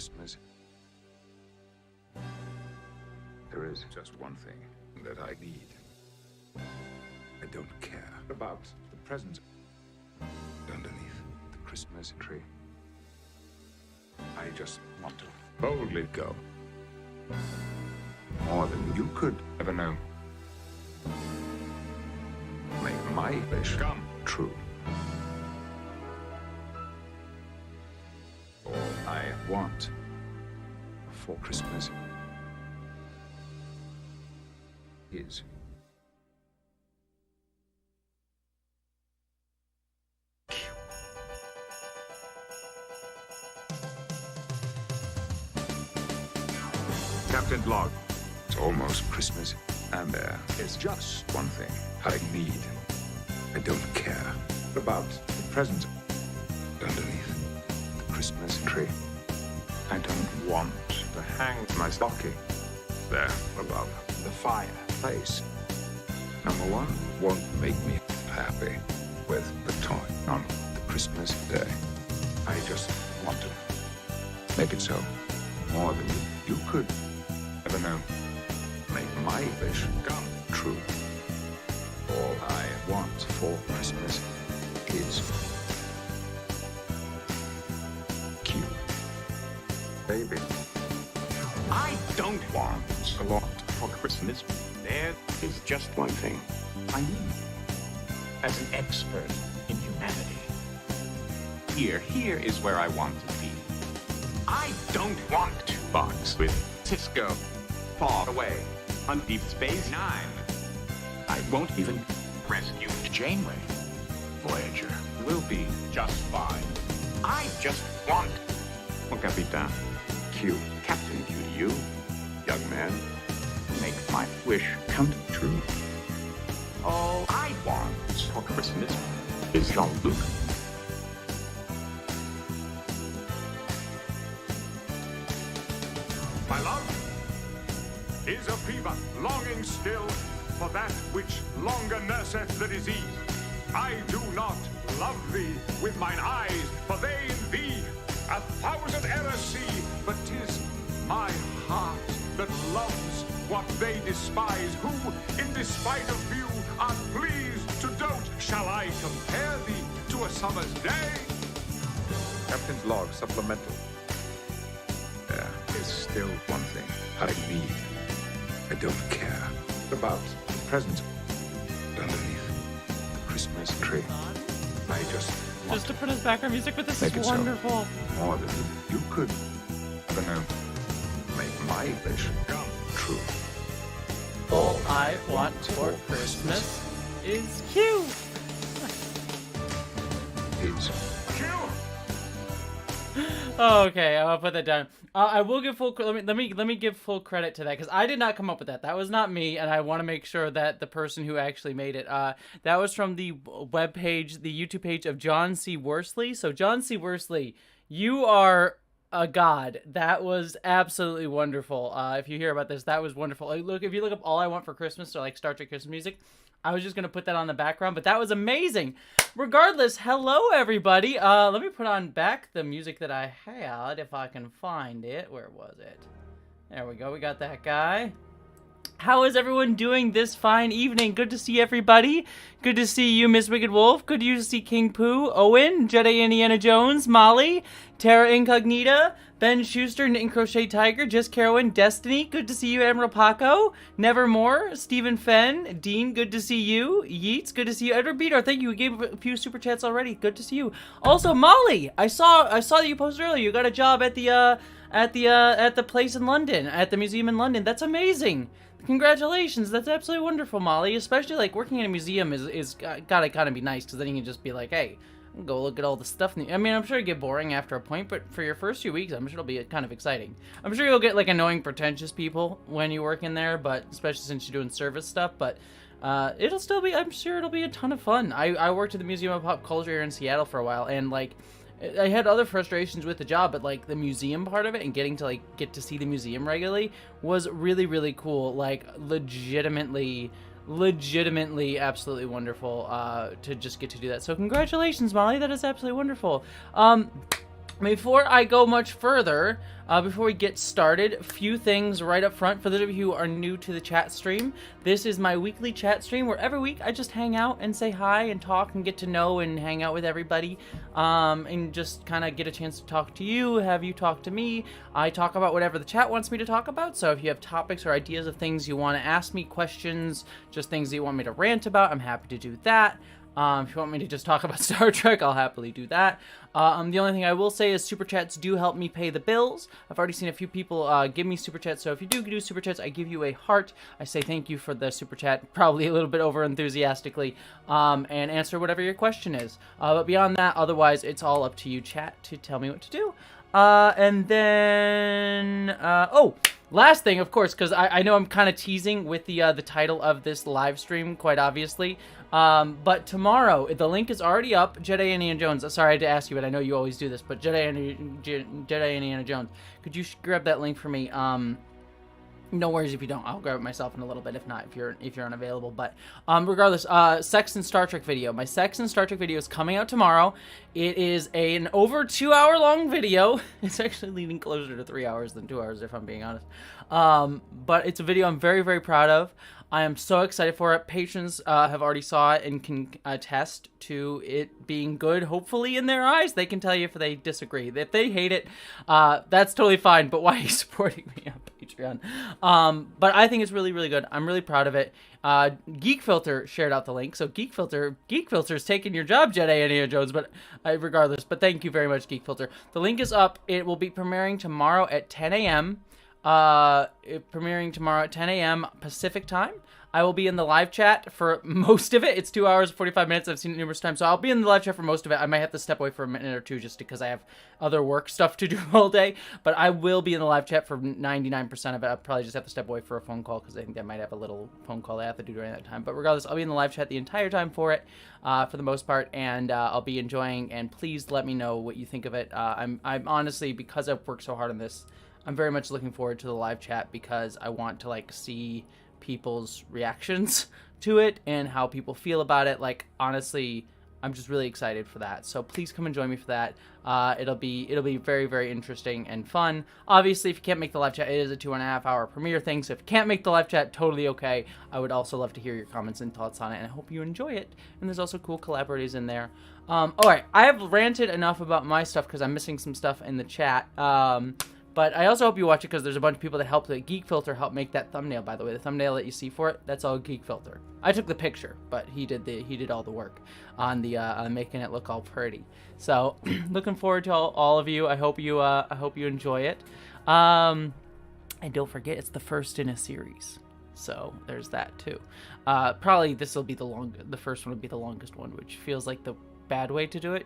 Christmas. There is just one thing that I need. I don't care about the presents underneath the Christmas tree. I just want to boldly go. More than you could ever know. Make my wish come true. All I want for Christmas is Captain Log. It's almost Christmas, and there is just one thing I need. I don't care about the presents underneath the Christmas tree. I don't want to hang my stocking there above the fireplace. Number one won't make me happy with the toy on the Christmas day. I just want to make it so more than you could ever know. Make my wish come true. All I want for Christmas is cute. Baby, I don't want a lot for Christmas. There is just one thing I need. As an expert in humanity. Here is where I want to be. I don't want to box with Cisco far away on Deep Space Nine. I won't even rescue Janeway. Voyager will be just fine. I just want, Capitan, cute. Captain Q to you, young man, make my wish come true. All I want for Christmas is Jean-Luc. My love is a fever, longing still for that which longer nurseth the disease. I do not love thee with mine eyes, for they in thee 1,000 errors see, but 'tis my heart that loves what they despise, who, in despite of view, are pleased to dote. Shall I compare thee to a summer's day? Captain's log supplemental. There is still one thing I need. I don't care about the presents underneath the Christmas tree. I just want Just to put his background music, but this Make is it so. wonderful. more than you could ever know. Make my wish come true. All I want for Christmas is Q. Is Oh, okay, I'll put that down. I will give full. Let me give full credit to that because I did not come up with that. That was not me, and I want to make sure that the person who actually made it. That was from the web page, the YouTube page of John C. Worsley. So John C. Worsley, you are a god. That was absolutely wonderful. If you hear about this, that was wonderful. Like, look, if you look up "All I Want for Christmas" or like Star Trek Christmas music, I was just gonna put that on the background, but that was amazing. Regardless, hello everybody. Let me put on back the music that I had if I can find it. Where was it? There we go. We got that guy. How is everyone doing this fine evening? Good to see everybody. Good to see you, Miss Wicked Wolf. Good to see King Pooh, Owen, Jedi Indiana Jones, Molly, Terra Incognita, Ben Schuster, Knit and Crochet Tiger, Just Carowin, Destiny. Good to see you, Admiral Paco, Nevermore, Stephen Fenn, Dean. Good to see you, Yeats. Good to see you, Edward Beater. Thank you. We gave a few super chats already. Good to see you. Also, Molly. I saw that you posted earlier. You got a job at the place in London, at the museum in London. That's amazing. Congratulations, that's absolutely wonderful, Molly. Especially, like, working in a museum is gotta kind of be nice, because then you can just be like, hey, go look at all the stuff. I mean, I'm sure it'll get boring after a point, but for your first few weeks, I'm sure it'll be kind of exciting. I'm sure you'll get, like, annoying, pretentious people when you work in there, but especially since you're doing service stuff, but it'll still be, I'm sure it'll be a ton of fun. I worked at the Museum of Pop Culture here in Seattle for a while, and, like, I had other frustrations with the job, but like the museum part of it and getting to like get to see the museum regularly was really, really cool. Like legitimately absolutely wonderful to just get to do that. So congratulations, Molly. That is absolutely wonderful. Before I go much further, before we get started, a few things right up front. For those of you who are new to the chat stream, this is my weekly chat stream where every week I just hang out and say hi and talk and get to know and hang out with everybody, and just kind of get a chance to talk to you, have you talk to me. I talk about whatever the chat wants me to talk about, so if you have topics or ideas of things you want to ask me, questions, just things that you want me to rant about, I'm happy to do that. If you want me to just talk about Star Trek, I'll happily do that. The only thing I will say is super chats do help me pay the bills. I've already seen a few people give me super chats, so if you do super chats, I give you a heart. I say thank you for the super chat, probably a little bit over enthusiastically, and answer whatever your question is. But beyond that, otherwise, it's all up to you, chat, to tell me what to do. And then, last thing, of course, because I know I'm kind of teasing with the title of this live stream, quite obviously. But tomorrow, the link is already up. Jedi Indiana Jones. Sorry, I had to ask you, but I know you always do this. But Jedi Indiana Jones. Could you grab that link for me? No worries if you don't. I'll grab it myself in a little bit. If not, if you're unavailable. But regardless, Sex and Star Trek video. My Sex and Star Trek video is coming out tomorrow. It is an over 2 hour long video. It's actually leaning closer to 3 hours than 2 hours, if I'm being honest. But it's a video I'm very, very proud of. I am so excited for it. Patrons have already saw it and can attest to it being good, hopefully, in their eyes. They can tell you if they disagree. If they hate it, that's totally fine, but why are you supporting me on Patreon? But I think it's really, really good. I'm really proud of it. Geek Filter shared out the link, so Geek Filter's taking your job, Jedi Indiana Jones, but regardless, but thank you very much, Geek Filter. The link is up. It will be premiering tomorrow at 10 a.m., premiering tomorrow at 10 a.m. Pacific time. I will be in the live chat for most of it. It's 2 hours, 45 minutes. I've seen it numerous times. So I'll be in the live chat for most of it. I might have to step away for a minute or two just because I have other work stuff to do all day. But I will be in the live chat for 99% of it. I'll probably just have to step away for a phone call because I think I might have a little phone call I have to do during that time. But regardless, I'll be in the live chat the entire time for it, for the most part. And I'll be enjoying. And please let me know what you think of it. I'm honestly, because I've worked so hard on this, I'm very much looking forward to the live chat because I want to, like, see people's reactions to it and how people feel about it. Like, honestly, I'm just really excited for that. So please come and join me for that. It'll be very, very interesting and fun. Obviously, if you can't make the live chat, it is a 2.5 hour premiere thing. So if you can't make the live chat, totally okay. I would also love to hear your comments and thoughts on it, and I hope you enjoy it. And there's also cool collaborators in there. All right, I have ranted enough about my stuff because I'm missing some stuff in the chat. But I also hope you watch it because there's a bunch of people that helped. The Geek Filter helped make that thumbnail, by the way. The thumbnail that you see for it, that's all Geek Filter. I took the picture, but he did all the work on the making it look all pretty. So looking forward to all of you. I hope you enjoy it. And don't forget, it's the first in a series. So there's that too. Probably this will be the first one will be the longest one, which feels like the bad way to do it.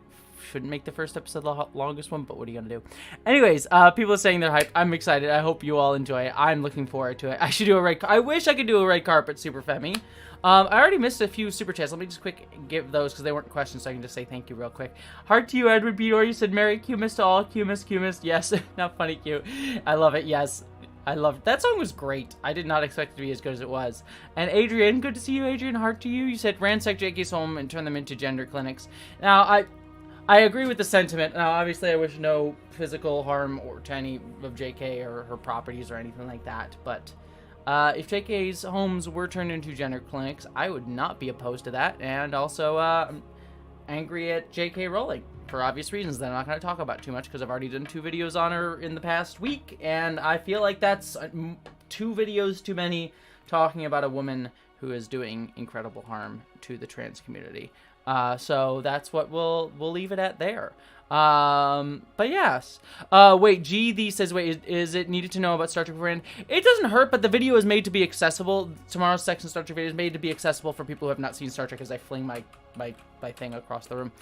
Shouldn't make the first episode the longest one, but what are you gonna do? Anyways, people are saying they're hyped. I'm excited. I hope you all enjoy it. I'm looking forward to it. I should do I wish I could do a red carpet Super Femi. I already missed a few super chats. Let me just quick give those because they weren't questions, so I can just say thank you real quick. Heart to you, Edward Beador. You said Merry Cumus to all. Cumus. Yes, not funny, cute. I love it. Yes. I love it. That song was great. I did not expect it to be as good as it was. And Adrian, good to see you, Adrian. Heart to you. You said ransack JK's home and turn them into gender clinics. Now, I agree with the sentiment. Now, obviously, I wish no physical harm to any of JK or her properties or anything like that. But if JK's homes were turned into gender clinics, I would not be opposed to that. And also, angry at JK Rowling for obvious reasons that I'm not going to talk about too much because I've already done 2 videos on her in the past week. And I feel like that's 2 videos too many talking about a woman who is doing incredible harm to the trans community. So that's what we'll leave it at there. But yes. Wait, G says, wait, is it needed to know about Star Trek brand? It doesn't hurt, but the video is made to be accessible. Tomorrow's Sex and Star Trek video is made to be accessible for people who have not seen Star Trek as I fling my thing across the room.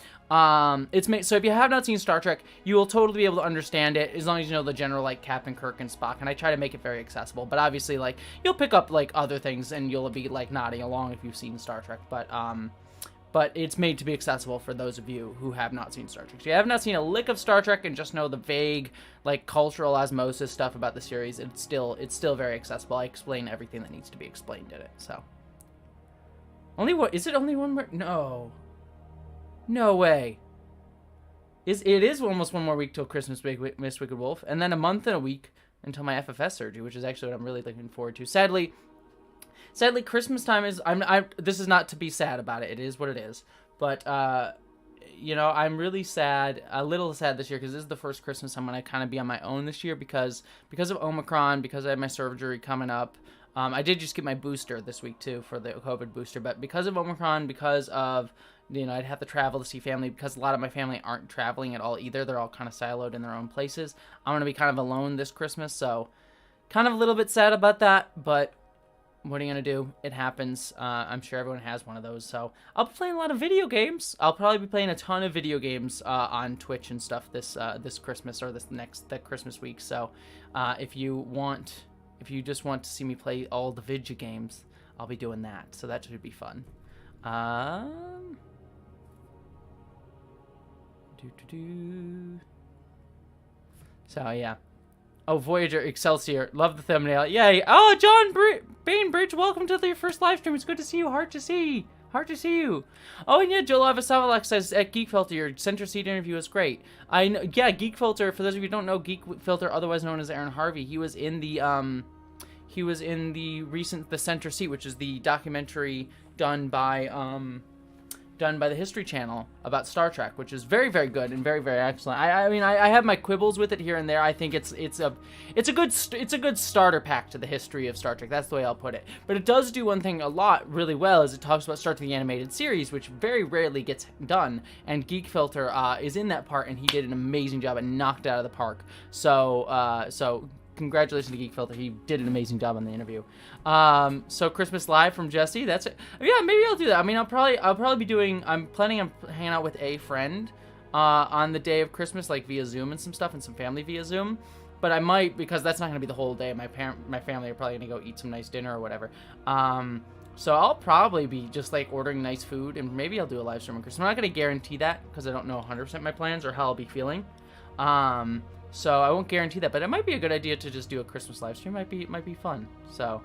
It's made, so if you have not seen Star Trek, you will totally be able to understand it as long as you know the general, like, Captain Kirk and Spock, and I try to make it very accessible, but obviously, like, you'll pick up, like, other things, and you'll be, like, nodding along if you've seen Star Trek, but it's made to be accessible for those of you who have not seen Star Trek. So you have not seen a lick of Star Trek and just know the vague, like, cultural osmosis stuff about the series. It's still very accessible. I explain everything that needs to be explained in it. So is it only one word? No way. It is almost one more week till Christmas, Miss Wicked Wolf, and then a month and a week until my FFS surgery, which is actually what I'm really looking forward to. Sadly, Christmas time is. This is not to be sad about it. It is what it is. But you know, I'm really sad, a little sad this year, because this is the first Christmas I'm gonna kind of be on my own this year because of Omicron, because I have my surgery coming up. I did just get my booster this week too for the COVID booster, but because of Omicron, because of, you know, I'd have to travel to see family, because a lot of my family aren't traveling at all either. They're all kind of siloed in their own places. I'm going to be kind of alone this Christmas, so kind of a little bit sad about that, but what are you going to do? It happens. I'm sure everyone has one of those, so I'll be playing a lot of video games. I'll probably be playing a ton of video games on Twitch and stuff this Christmas, or that Christmas week, so if you just want to see me play all the video games, I'll be doing that, so that should be fun. So yeah. Oh, Voyager Excelsior, love the thumbnail. Yay! Oh, John Bainbridge, welcome to your first live stream. It's good to see you. Hard to see you. Oh, and yeah, Joel Avasavalak says at Geek Filter, your center seat interview was great. I know. Yeah, Geek Filter. For those of you who don't know, Geek Filter, otherwise known as Aaron Harvey, he was in the recent The Center Seat, which is the documentary done by the History Channel about Star Trek, which is very, very good and very, very excellent. I mean, I have my quibbles with it here and there. I think it's a good starter pack to the history of Star Trek. That's the way I'll put it. But it does do one thing a lot really well, is it talks about Star Trek the Animated Series, which very rarely gets done. And Geek Filter is in that part, and he did an amazing job and knocked it out of the park. So congratulations to Geek Filter. He did an amazing job on the interview. So Christmas live from Jessie. That's it. Yeah, maybe I'll do that. I mean, I'll probably be doing. I'm planning on hanging out with a friend on the day of Christmas, like via Zoom and some stuff, and some family via Zoom. But I might, because that's not going to be the whole day. My family are probably going to go eat some nice dinner or whatever. So I'll probably be just like ordering nice food, and maybe I'll do a live stream on Christmas. I'm not going to guarantee that because I don't know 100% my plans or how I'll be feeling. So I won't guarantee that, but it might be a good idea to just do a Christmas live stream. Might be fun. So,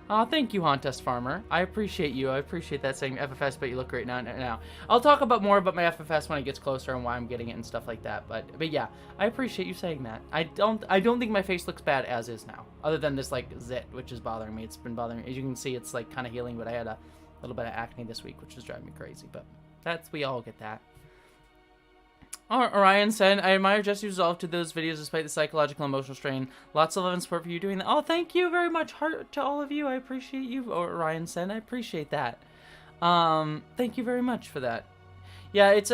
thank you, Hontest Farmer. I appreciate you. I appreciate that, saying FFS, but you look great now. I'll talk more about my FFS when it gets closer and why I'm getting it and stuff like that. But yeah, I appreciate you saying that. I don't think my face looks bad as is now, other than this like zit, which is bothering me. It's been bothering me. As you can see, it's like kind of healing, but I had a little bit of acne this week, which is driving me crazy. But we all get that. Orion said, I admire Jessie's resolve to those videos despite the psychological and emotional strain. Lots of love and support for you doing that. Oh, thank you very much. Heart to all of you. I appreciate you, Orion said. I appreciate that. Thank you very much for that. Yeah, it's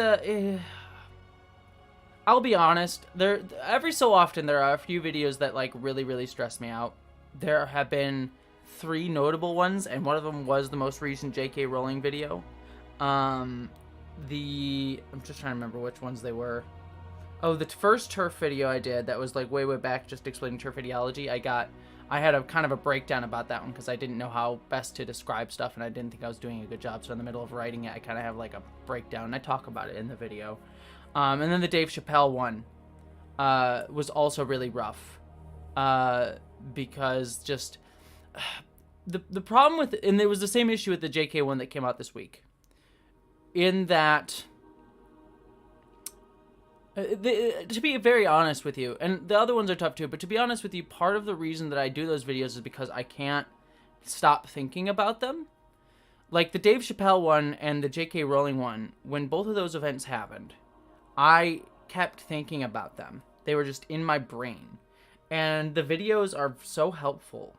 I'll be honest. Every so often there are a few videos that like really, really stress me out. There have been 3 notable ones, and one of them was the most recent J.K. Rowling video. I'm just trying to remember which ones they were. Oh, the first turf video I did that was like way back, just explaining turf ideology. I had a kind of a breakdown about that one because I didn't know how best to describe stuff, and I didn't think I was doing a good job. So in the middle of writing it, I kind of have like a breakdown, and I talk about it in the video. And then the Dave Chappelle one was also really rough because just the problem with it, and it was the same issue with the JK one that came out this week. In that, to be very honest with you, and the other ones are tough too, but to be honest with you, part of the reason that I do those videos is because I can't stop thinking about them. Like the Dave Chappelle one and the J.K. Rowling one, when both of those events happened, I kept thinking about them. They were just in my brain. And the videos are so helpful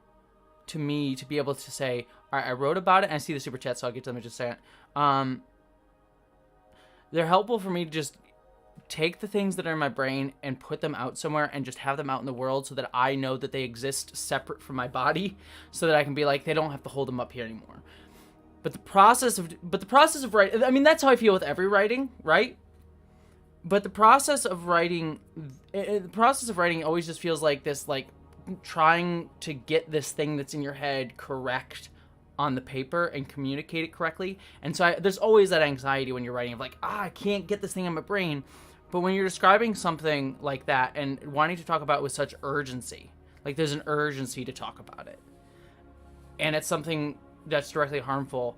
to me to be able to say, all right, I wrote about it, and I see the super chat, so I'll get to them in just a second. They're helpful for me to just take the things that are in my brain and put them out somewhere and just have them out in the world so that I know that they exist separate from my body, so that I can be like, they don't have to hold them up here anymore. But the process of writing, I mean, that's how I feel with every writing, right? But the process of writing always just feels like this, like trying to get this thing that's in your head correct on the paper and communicate it correctly. And so there's always that anxiety when you're writing of like, I can't get this thing in my brain. But when you're describing something like that and wanting to talk about it with such urgency, like there's an urgency to talk about it, and it's something that's directly harmful,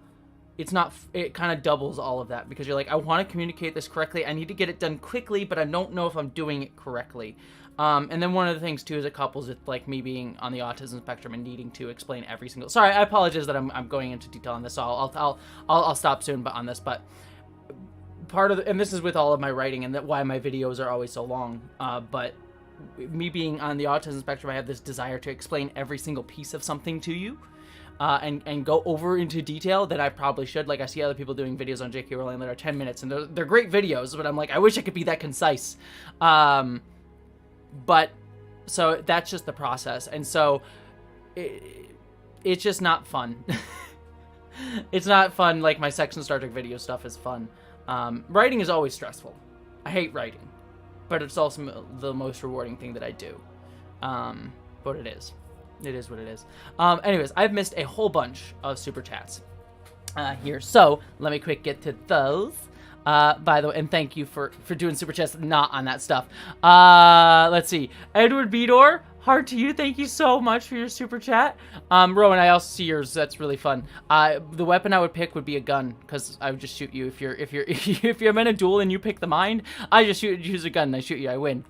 it kind of doubles all of that, because you're like, I want to communicate this correctly. I need to get it done quickly, but I don't know if I'm doing it correctly. And then one of the things too is it couples with like me being on the autism spectrum and needing to explain every single. Sorry, I apologize that I'm going into detail on this. So I'll stop soon, but on this, but part of and this is with all of my writing and that why my videos are always so long. But me being on the autism spectrum, I have this desire to explain every single piece of something to you. And go over into detail that I probably should. Like, I see other people doing videos on J.K. Rowling that are 10 minutes, and they're great videos, but I'm like, I wish I could be that concise. But, so that's just the process. And so, it's just not fun. It's not fun like my Sex and Star Trek video stuff is fun. Writing is always stressful. I hate writing. But it's also the most rewarding thing that I do. But it is. It is what it is. Anyways, I've missed a whole bunch of super chats here, so let me quick get to those. By the way, and thank you for doing super chats not on that stuff. Let's see. Edward Bedor, heart to you. Thank you so much for your super chat. Rowan, I also see yours. That's really fun. The weapon I would pick would be a gun, because I would just shoot you if you're in a duel and you pick the mind. I just use a gun and I shoot you. I win.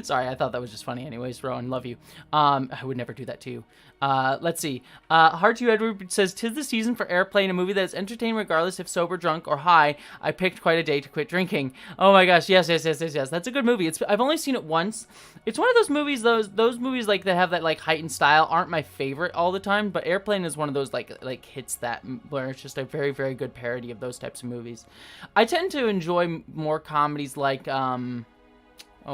Sorry, I thought that was just funny. Anyways, Rowan, love you. I would never do that to you. Let's see. Heart to you, Edward says, 'tis the season for Airplane, a movie that is entertaining regardless if sober, drunk, or high. I picked quite a day to quit drinking. Oh my gosh, yes. That's a good movie. I've only seen it once. It's one of those movies, those movies like that have that like heightened style aren't my favorite all the time, but Airplane is one of those like hits that where it's just a very, very good parody of those types of movies. I tend to enjoy more comedies like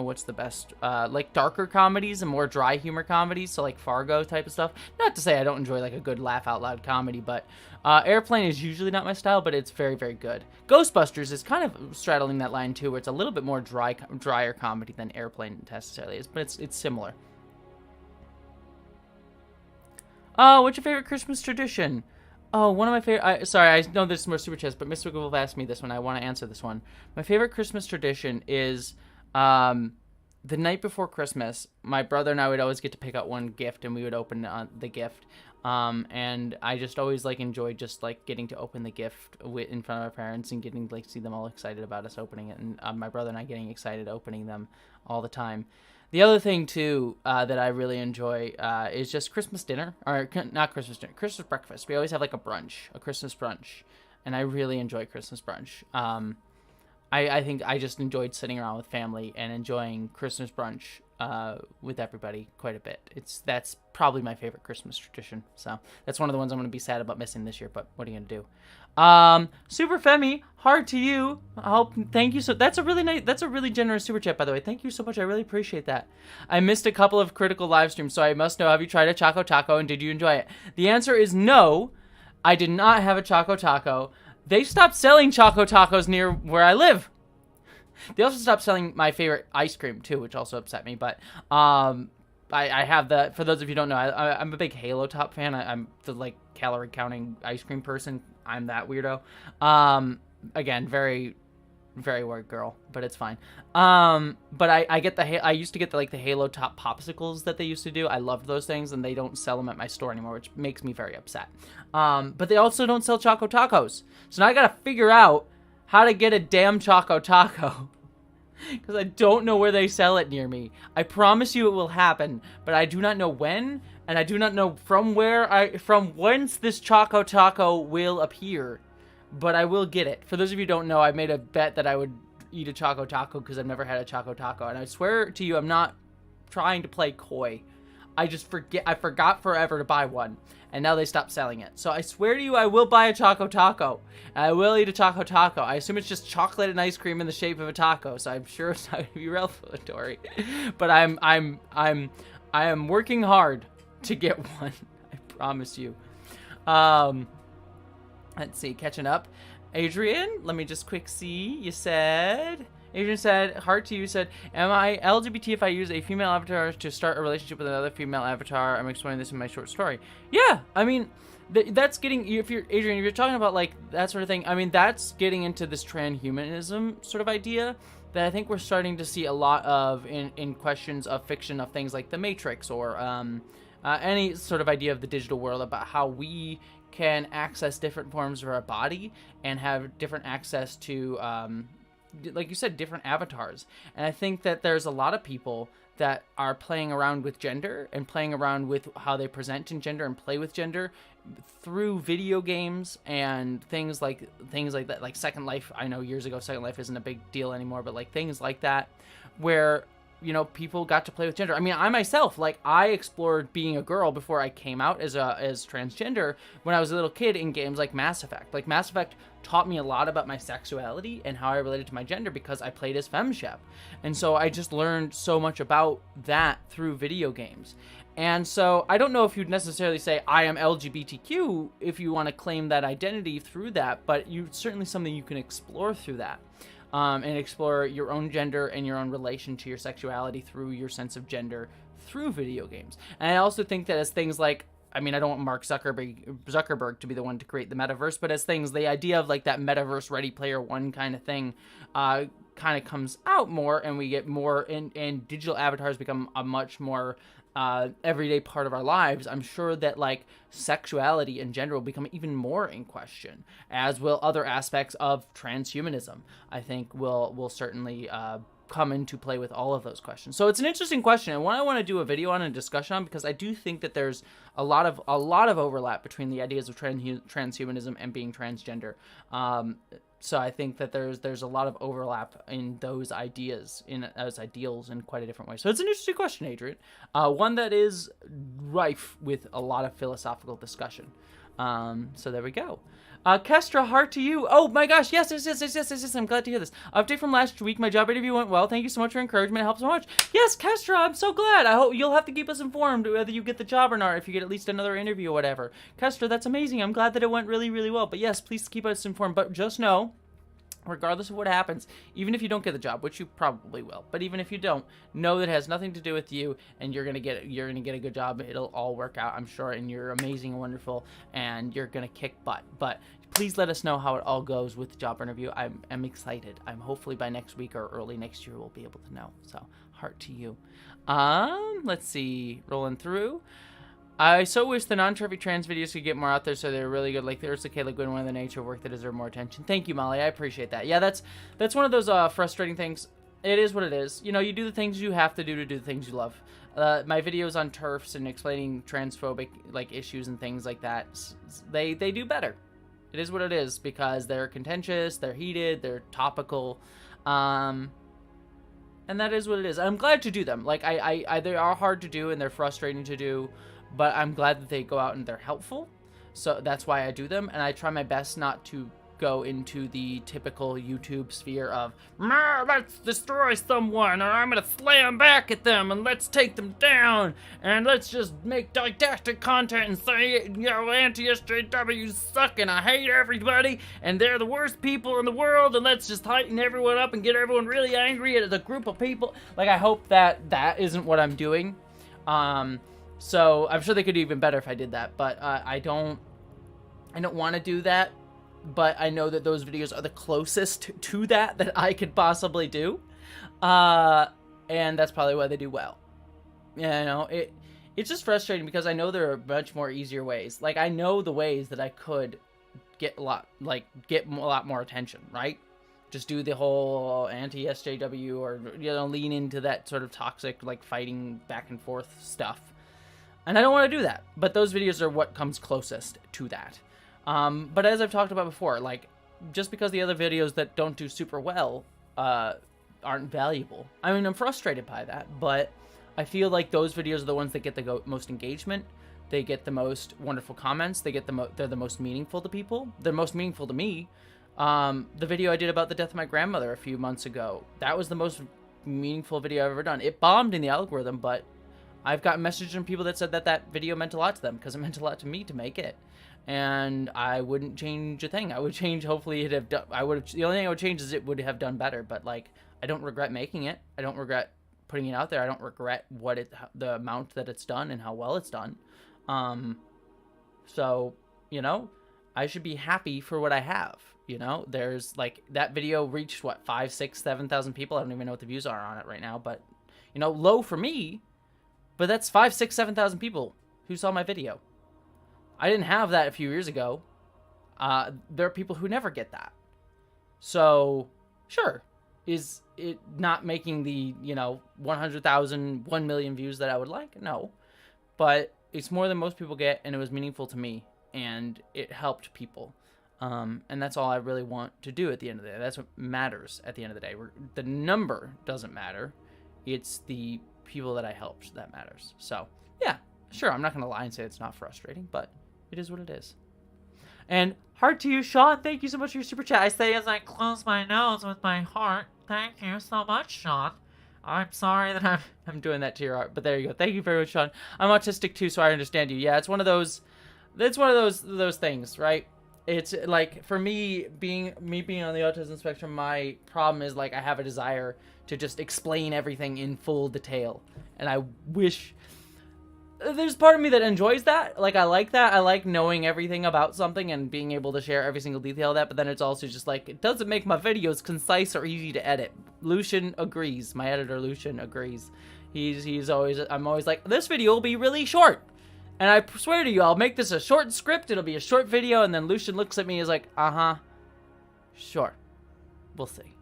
what's the best? Like darker comedies and more dry humor comedies, so like Fargo type of stuff. Not to say I don't enjoy like a good laugh out loud comedy, but Airplane is usually not my style, but it's very, very good. Ghostbusters is kind of straddling that line too, where it's a little bit more drier comedy than Airplane necessarily is, but it's similar. What's your favorite Christmas tradition? Oh, one of my favorite... sorry, I know this is more super chats, but Mr. Google asked me this one. I want to answer this one. My favorite Christmas tradition is... the night before Christmas, my brother and I would always get to pick out one gift, and we would open the gift. And I just always enjoyed just getting to open the gift in front of our parents and getting see them all excited about us opening it, and my brother and I getting excited opening them all the time. The other thing too that I really enjoy is just Christmas dinner, or not Christmas dinner, Christmas breakfast. We always have a Christmas brunch, and I really enjoy Christmas brunch. I think I just enjoyed sitting around with family and enjoying Christmas brunch with everybody quite a bit. That's probably my favorite Christmas tradition. So that's one of the ones I'm going to be sad about missing this year, but what are you going to do? Super Femi, heart to you. Thank you. That's a really generous super chat, by the way. Thank you so much. I really appreciate that. I missed a couple of critical live streams, so I must know, have you tried a Choco Taco and did you enjoy it? The answer is no. I did not have a Choco Taco. They stopped selling Choco Tacos near where I live. They also stopped selling my favorite ice cream, too, which also upset me. But I have for those of you who don't know, I'm a big Halo Top fan. I'm the, calorie counting ice cream person. I'm that weirdo. Again, very, very weird girl, but it's fine. But I used to get the Halo Top popsicles that they used to do. I loved those things, and they don't sell them at my store anymore, which makes me very upset. But they also don't sell Choco Tacos. So now I gotta figure out how to get a damn Choco Taco. Because I don't know where they sell it near me. I promise you it will happen, but I do not know when, and I do not know from whence this Choco Taco will appear. But I will get it. For those of you who don't know, I made a bet that I would eat a Choco Taco because I've never had a Choco Taco. And I swear to you, I'm not trying to play coy. I forgot forever to buy one. And now they stopped selling it. So I swear to you, I will buy a Choco Taco. And I will eat a Choco Taco. I assume it's just chocolate and ice cream in the shape of a taco. So I'm sure it's not going to be revelatory. But I am working hard to get one. I promise you. Let's see, catching up. Adrian, let me just quick see. Adrian said, heart to you, said, am I LGBT if I use a female avatar to start a relationship with another female avatar? I'm explaining this in my short story. Yeah, I mean, that's getting, if you're talking about that sort of thing, I mean, that's getting into this transhumanism sort of idea that I think we're starting to see a lot of in questions of fiction of things like The Matrix or any sort of idea of the digital world about how we can access different forms of our body and have different access to, like you said, different avatars. And I think that there's a lot of people that are playing around with gender and playing around with how they present in gender and play with gender through video games and things like that, like Second Life. I know years ago Second Life isn't a big deal anymore, but like things like that where, you know, people got to play with gender. I mean, I myself, like, I explored being a girl before I came out as transgender when I was a little kid in games like Mass Effect. Like, Mass Effect taught me a lot about my sexuality and how I related to my gender because I played as FemShep. And so I just learned so much about that through video games. And so I don't know if you'd necessarily say I am LGBTQ if you want to claim that identity through that, but it's certainly something you can explore through that. And explore your own gender and your own relation to your sexuality through your sense of gender through video games. And I also think that as things like, I mean, I don't want Mark Zuckerberg to be the one to create the metaverse, but as things, the idea of like that metaverse Ready Player One kind of thing kind of comes out more, and we get more, and digital avatars become a much more everyday part of our lives, I'm sure that like sexuality and gender will become even more in question, as will other aspects of transhumanism. I think will certainly come into play with all of those questions. So it's an interesting question, and one I want to do a video on and discussion on, because I do think that there's a lot of overlap between the ideas of transhumanism and being transgender. So I think that there's a lot of overlap in those ideas, in as ideals, in quite a different way. So it's an interesting question, Adrian. One that is rife with a lot of philosophical discussion. So there we go. Kestra, heart to you. Oh my gosh, yes. I'm glad to hear this. Update from last week. My job interview went well. Thank you so much for encouragement. It helps so much. Yes, Kestra, I'm so glad. I hope you'll have to keep us informed whether you get the job or not, if you get at least another interview or whatever. Kestra, that's amazing. I'm glad that it went really, really well. But yes, please keep us informed. But just know, regardless of what happens, even if you don't get the job, which you probably will, but even if you don't, know that it has nothing to do with you, and you're gonna get a good job. It'll all work out, I'm sure, and you're amazing and wonderful, and you're gonna kick butt. But please let us know how it all goes with the job interview. I'm excited. I'm hopefully by next week or early next year we'll be able to know. So heart to you. Let's see, rolling through. I so wish the non-trophy trans videos could get more out there, so they're really good. Like there's the Kayla Goodwin of the nature work that deserve more attention. Thank you, Molly. I appreciate that. Yeah, that's one of those frustrating things. It is what it is. You know, you do the things you have to do the things you love. My videos on TERFs and explaining transphobic like issues and things like that, they do better. It is what it is, because they're contentious, they're heated, they're topical, and that is what it is. I'm glad to do them. Like I they are hard to do and they're frustrating to do, but I'm glad that they go out and they're helpful. So that's why I do them, and I try my best not to go into the typical YouTube sphere of, let's destroy someone, or I'm gonna slam back at them, and let's take them down, and let's just make didactic content and say, you know, anti-SJWs suck, and I hate everybody, and they're the worst people in the world, and let's just heighten everyone up and get everyone really angry at the group of people. Like, I hope that that isn't what I'm doing. So I'm sure they could do even better if I did that, but I don't want to do that. But I know that those videos are the closest to that I could possibly do. And that's probably why they do well. You know, it's just frustrating because I know there are much more easier ways. Like, I know the ways that I could get a lot more attention, right? Just do the whole anti-SJW, or, you know, lean into that sort of toxic, like, fighting back and forth stuff. And I don't want to do that. But those videos are what comes closest to that. But as I've talked about before, like, just because the other videos that don't do super well aren't valuable. I mean, I'm frustrated by that, but I feel like those videos are the ones that get the most engagement. They get the most wonderful comments. They get they're the most meaningful to people. They're most meaningful to me. The video I did about the death of my grandmother a few months ago, that was the most meaningful video I've ever done. It bombed in the algorithm, but I've gotten messages from people that said that video meant a lot to them because it meant a lot to me to make it. And I wouldn't change a thing. I would change, hopefully it'd have done, the only thing I would change is it would have done better, but like, I don't regret making it. I don't regret putting it out there. I don't regret the amount that it's done and how well it's done. So, you know, I should be happy for what I have. You know, there's like, that video reached what, 5, 6, 7,000 people. I don't even know what the views are on it right now, but, you know, low for me, but that's 5, 6, 7,000 people who saw my video. I didn't have that a few years ago. There are people who never get that. So, sure, is it not making the, 100,000, 1 million views that I would like? No. But it's more than most people get, and it was meaningful to me, and it helped people. And that's all I really want to do at the end of the day. That's what matters at the end of the day. The number doesn't matter. It's the people that I helped that matters. So, yeah, sure, I'm not going to lie and say it's not frustrating, but it is what it is. And heart to you, Sean. Thank you so much for your super chat. I say as I close my nose with my heart. Thank you so much, Sean. I'm sorry that I'm doing that to your heart, but there you go. Thank you very much, Sean. I'm autistic too, so I understand you. Yeah, it's one of those things, right? It's like, for me being on the autism spectrum, my problem is like I have a desire to just explain everything in full detail, and I wish there's part of me that enjoys that. Like, I like that. I like knowing everything about something and being able to share every single detail of that, but then it's also just like, it doesn't make my videos concise or easy to edit. Lucian agrees. My editor, Lucian, agrees. I'm always like, this video will be really short. And I swear to you, I'll make this a short script. It'll be a short video. And then Lucian looks at me and is like, sure. We'll see.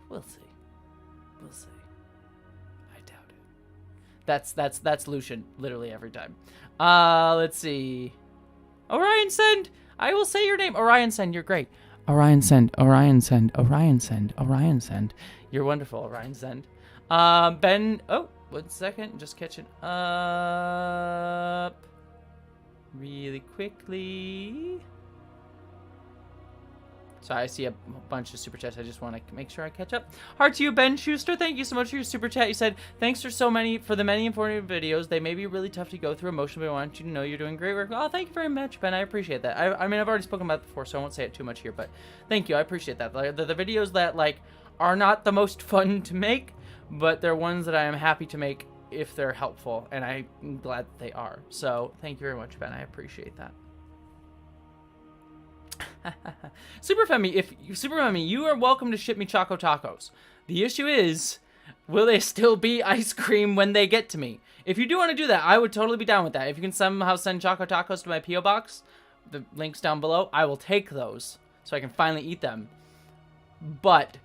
We'll see. We'll see. I doubt it. That's Lucian literally every time. Let's see. Orion Send. I will say your name. Orion Send. You're great. Orion Send. Orion Send. Orion Send. Orion Send. You're wonderful, Orion Send. Ben. Oh, 1 second. Just catching up really quickly. So I see a bunch of super chats. I just want to make sure I catch up. Heart to you, Ben Schuster. Thank you so much for your super chat. You said, thanks for the many informative videos. They may be really tough to go through emotionally, but I want you to know you're doing great work. Oh, thank you very much, Ben. I appreciate that. I mean, I've already spoken about it before, so I won't say it too much here, but thank you. I appreciate that. The videos that, like, are not the most fun to make, but they're ones that I am happy to make if they're helpful, and I'm glad that they are. So thank you very much, Ben. I appreciate that. Superfemi, you are welcome to ship me Choco Tacos. The issue is, will they still be ice cream when they get to me? If you do want to do that, I would totally be down with that. If you can somehow send Choco Tacos to my P.O. box, the link's down below, I will take those so I can finally eat them. But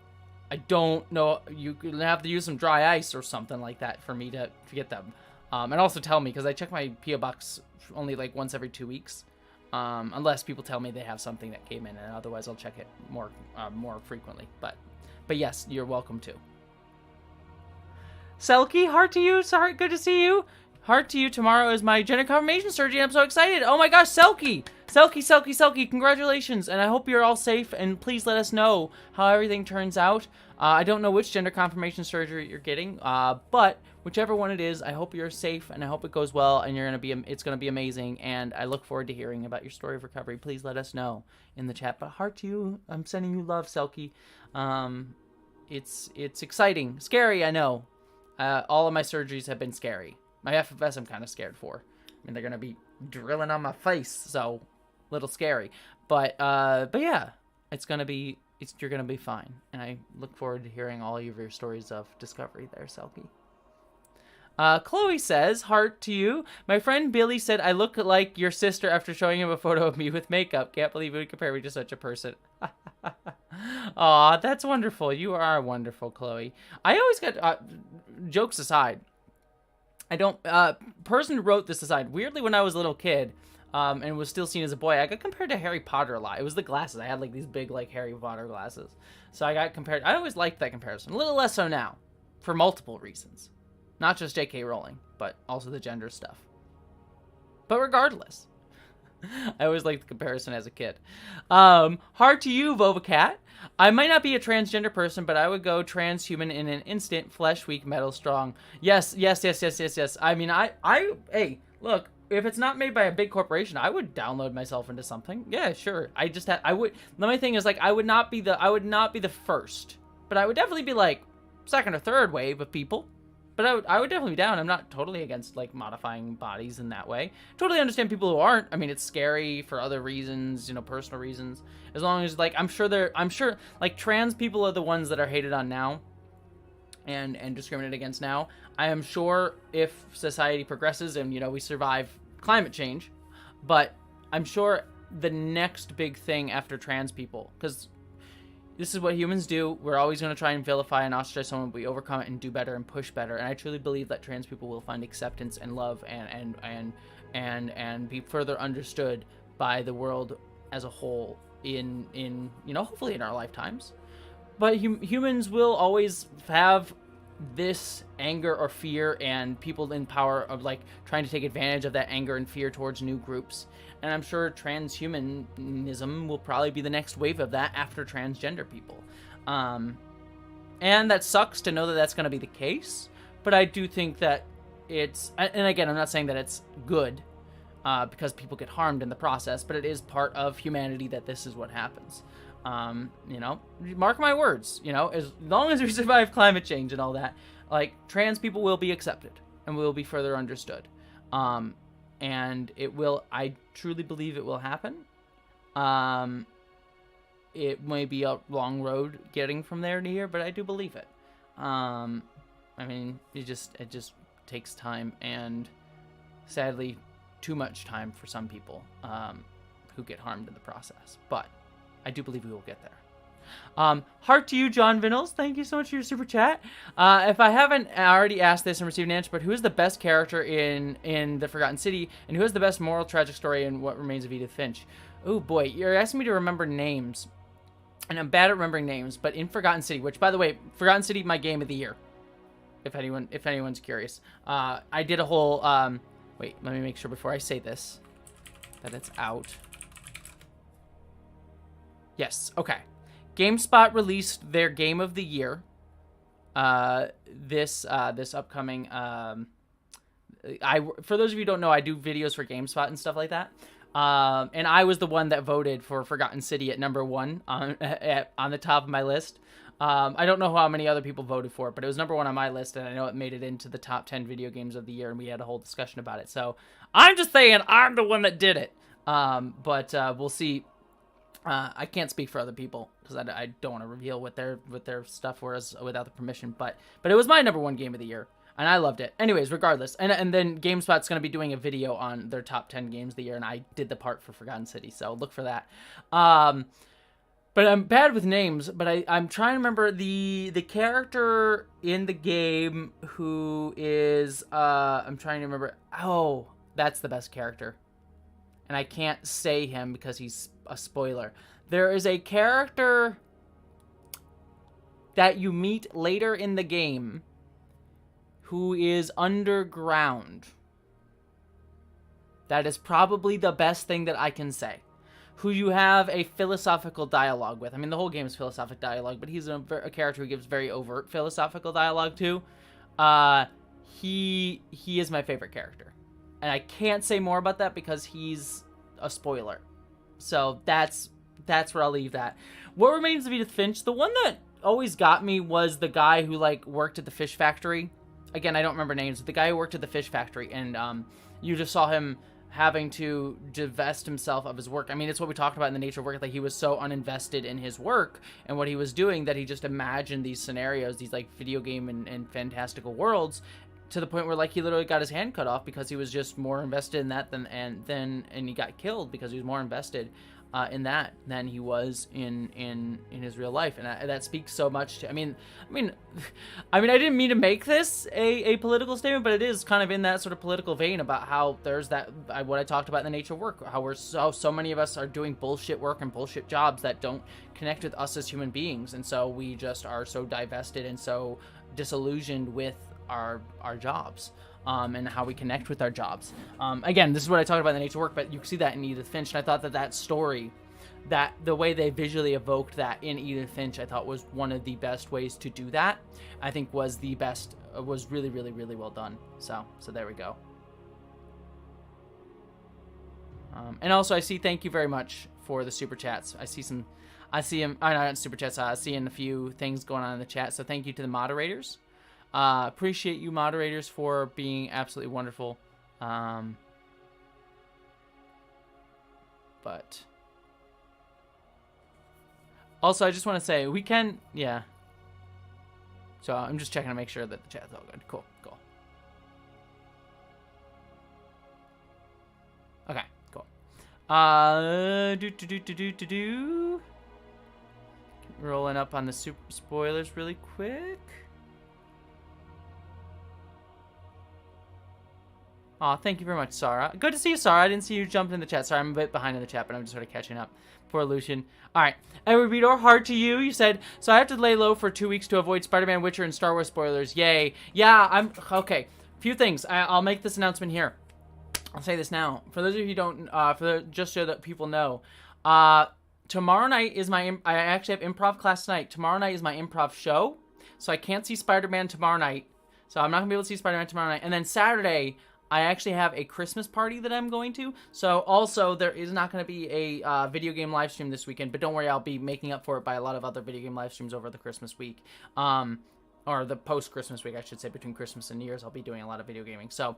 I don't know, you could have to use some dry ice or something like that for me to get them. And also tell me, because I check my P.O. box only like once every 2 weeks. Unless people tell me they have something that came in, and otherwise I'll check it more frequently. But yes, you're welcome to. Selkie, heart to you. Sorry, good to see you. Heart to you. Tomorrow is my gender confirmation surgery. I'm so excited. Oh my gosh, Selkie, congratulations. And I hope you're all safe. And please let us know how everything turns out. I don't know which gender confirmation surgery you're getting, but whichever one it is, I hope you're safe and I hope it goes well and it's going to be amazing. And I look forward to hearing about your story of recovery. Please let us know in the chat. But heart to you. I'm sending you love, Selkie. It's exciting. Scary, I know. All of my surgeries have been scary. My FFS I'm kind of scared for. I mean, they're going to be drilling on my face, so a little scary. But yeah, you're going to be fine. And I look forward to hearing all of your stories of discovery there, Selkie. Chloe says, heart to you. My friend Billy said I look like your sister after showing him a photo of me with makeup. Can't believe you would compare me to such a person. Aw, that's wonderful. You are wonderful, Chloe. I always get, jokes aside, I don't, person who wrote this aside, weirdly when I was a little kid, and was still seen as a boy, I got compared to Harry Potter a lot. It was the glasses. I had like these big like Harry Potter glasses. So I got compared. I always liked that comparison. A little less so now, for multiple reasons. Not just J.K. Rowling, but also the gender stuff. But regardless, I always liked the comparison as a kid. Hard to you, Vovacat. I might not be a transgender person, but I would go transhuman in an instant, flesh weak, metal strong. Yes. I mean, hey, look, if it's not made by a big corporation, I would download myself into something. Yeah, sure. My thing is, like, I would not be the first, but I would definitely be like second or third wave of people. But I would definitely be down. I'm not totally against, like, modifying bodies in that way. Totally understand people who aren't. I mean, it's scary for other reasons, personal reasons. As long as, like, I'm sure, like, trans people are the ones that are hated on now and discriminated against now. I am sure if society progresses and, we survive climate change, but I'm sure the next big thing after trans people, because this is what humans do. We're always going to try and vilify and ostracize someone, but we overcome it and do better and push better. And I truly believe that trans people will find acceptance and love and be further understood by the world as a whole in you know, hopefully in our lifetimes. But humans will always have this anger or fear, and people in power of like trying to take advantage of that anger and fear towards new groups. And I'm sure transhumanism will probably be the next wave of that after transgender people. And that sucks to know that that's going to be the case. But I do think that it's, and again, I'm not saying that it's good because people get harmed in the process, but it is part of humanity that this is what happens. You know, mark my words, you know, as long as we survive climate change and all that, like, trans people will be accepted and will be further understood. And it will, I truly believe it will happen. It may be a long road getting from there to here, but I do believe it. I mean, it just takes time, and sadly, too much time for some people, who get harmed in the process. But I do believe we will get there. Heart to you, John Vinnels. Thank you so much for your super chat. If I haven't already asked this and received an answer, but who is the best character in The Forgotten City, and who has the best moral tragic story in What Remains of Edith Finch? Oh boy, you're asking me to remember names, and I'm bad at remembering names. But in Forgotten City, which, by the way, Forgotten City, my game of the year. If anyone's curious, I did a whole. Wait, let me make sure before I say this that it's out. Yes, okay. GameSpot released their game of the year. This upcoming. For those of you who don't know, I do videos for GameSpot and stuff like that. And I was the one that voted for Forgotten City at #1 on the top of my list. I don't know how many other people voted for it, but it was #1 on my list, and I know it made it into the top 10 video games of the year, and we had a whole discussion about it. So I'm just saying I'm the one that did it. But we'll see. I can't speak for other people because I don't want to reveal what their stuff was without the permission. But it was my #1 game of the year, and I loved it. Anyways, regardless, and then GameSpot's going to be doing a video on their top 10 games of the year, and I did the part for Forgotten City, so look for that. But I'm bad with names. But I'm trying to remember the character in the game who is I'm trying to remember. Oh, that's the best character. And I can't say him because he's a spoiler. There is a character that you meet later in the game who is underground. That is probably the best thing that I can say. Who you have a philosophical dialogue with. I mean, the whole game is philosophical dialogue, but he's a character who gives very overt philosophical dialogue too. He is my favorite character. And I can't say more about that because he's a spoiler. So that's where I'll leave that. What Remains of Edith Finch? The one that always got me was the guy who like worked at the fish factory. Again, I don't remember names, but the guy who worked at the fish factory, and you just saw him having to divest himself of his work. I mean, it's what we talked about in the nature of work. Like, he was so uninvested in his work and what he was doing that he just imagined these scenarios, these like video game and fantastical worlds, to the point where like he literally got his hand cut off because he was just more invested in that than he got killed because he was more invested in that than he was in his real life. And that speaks so much to, I mean I didn't mean to make this a political statement, but it is kind of in that sort of political vein about how there's that, what I talked about in the nature of work, how we're so many of us are doing bullshit work and bullshit jobs that don't connect with us as human beings. And so we just are so divested and so disillusioned with our jobs, and how we connect with our jobs. Again, this is what I talked about in the nature of work, but you can see that in Edith Finch, and I thought that story, that the way they visually evoked that in Edith Finch, I thought was one of the best ways to do that. I think was really, really, really well done. So there we go. And also I see, thank you very much for the super chats. I see him, not super chats, seeing a few things going on in the chat. So thank you to the moderators. Appreciate you moderators for being absolutely wonderful. But also I just want to say we can, yeah. So I'm just checking to make sure that the chat's all good. Cool. Okay, cool. Rolling up on the super spoilers really quick. Aw, thank you very much, Sarah. Good to see you, Sarah. I didn't see you jump in the chat. Sorry, I'm a bit behind in the chat, but I'm just sort of catching up. Poor Lucian. All right. Edward Vidor, hard to you. You said, so I have to lay low for 2 weeks to avoid Spider-Man, Witcher, and Star Wars spoilers. Yay. Yeah, I'm... Okay. Few things. I'll make this announcement here. I'll say this now. For those of you who don't... just so that people know. Tomorrow night is my... I actually have improv class tonight. Tomorrow night is my improv show. So I can't see Spider-Man tomorrow night. So I'm not going to be able to see Spider-Man tomorrow night. And then Saturday... I actually have a Christmas party that I'm going to. So also there is not going to be a video game live stream this weekend, but don't worry, I'll be making up for it by a lot of other video game live streams over the Christmas week. Or the post-Christmas week, I should say, between Christmas and New Year's, I'll be doing a lot of video gaming. So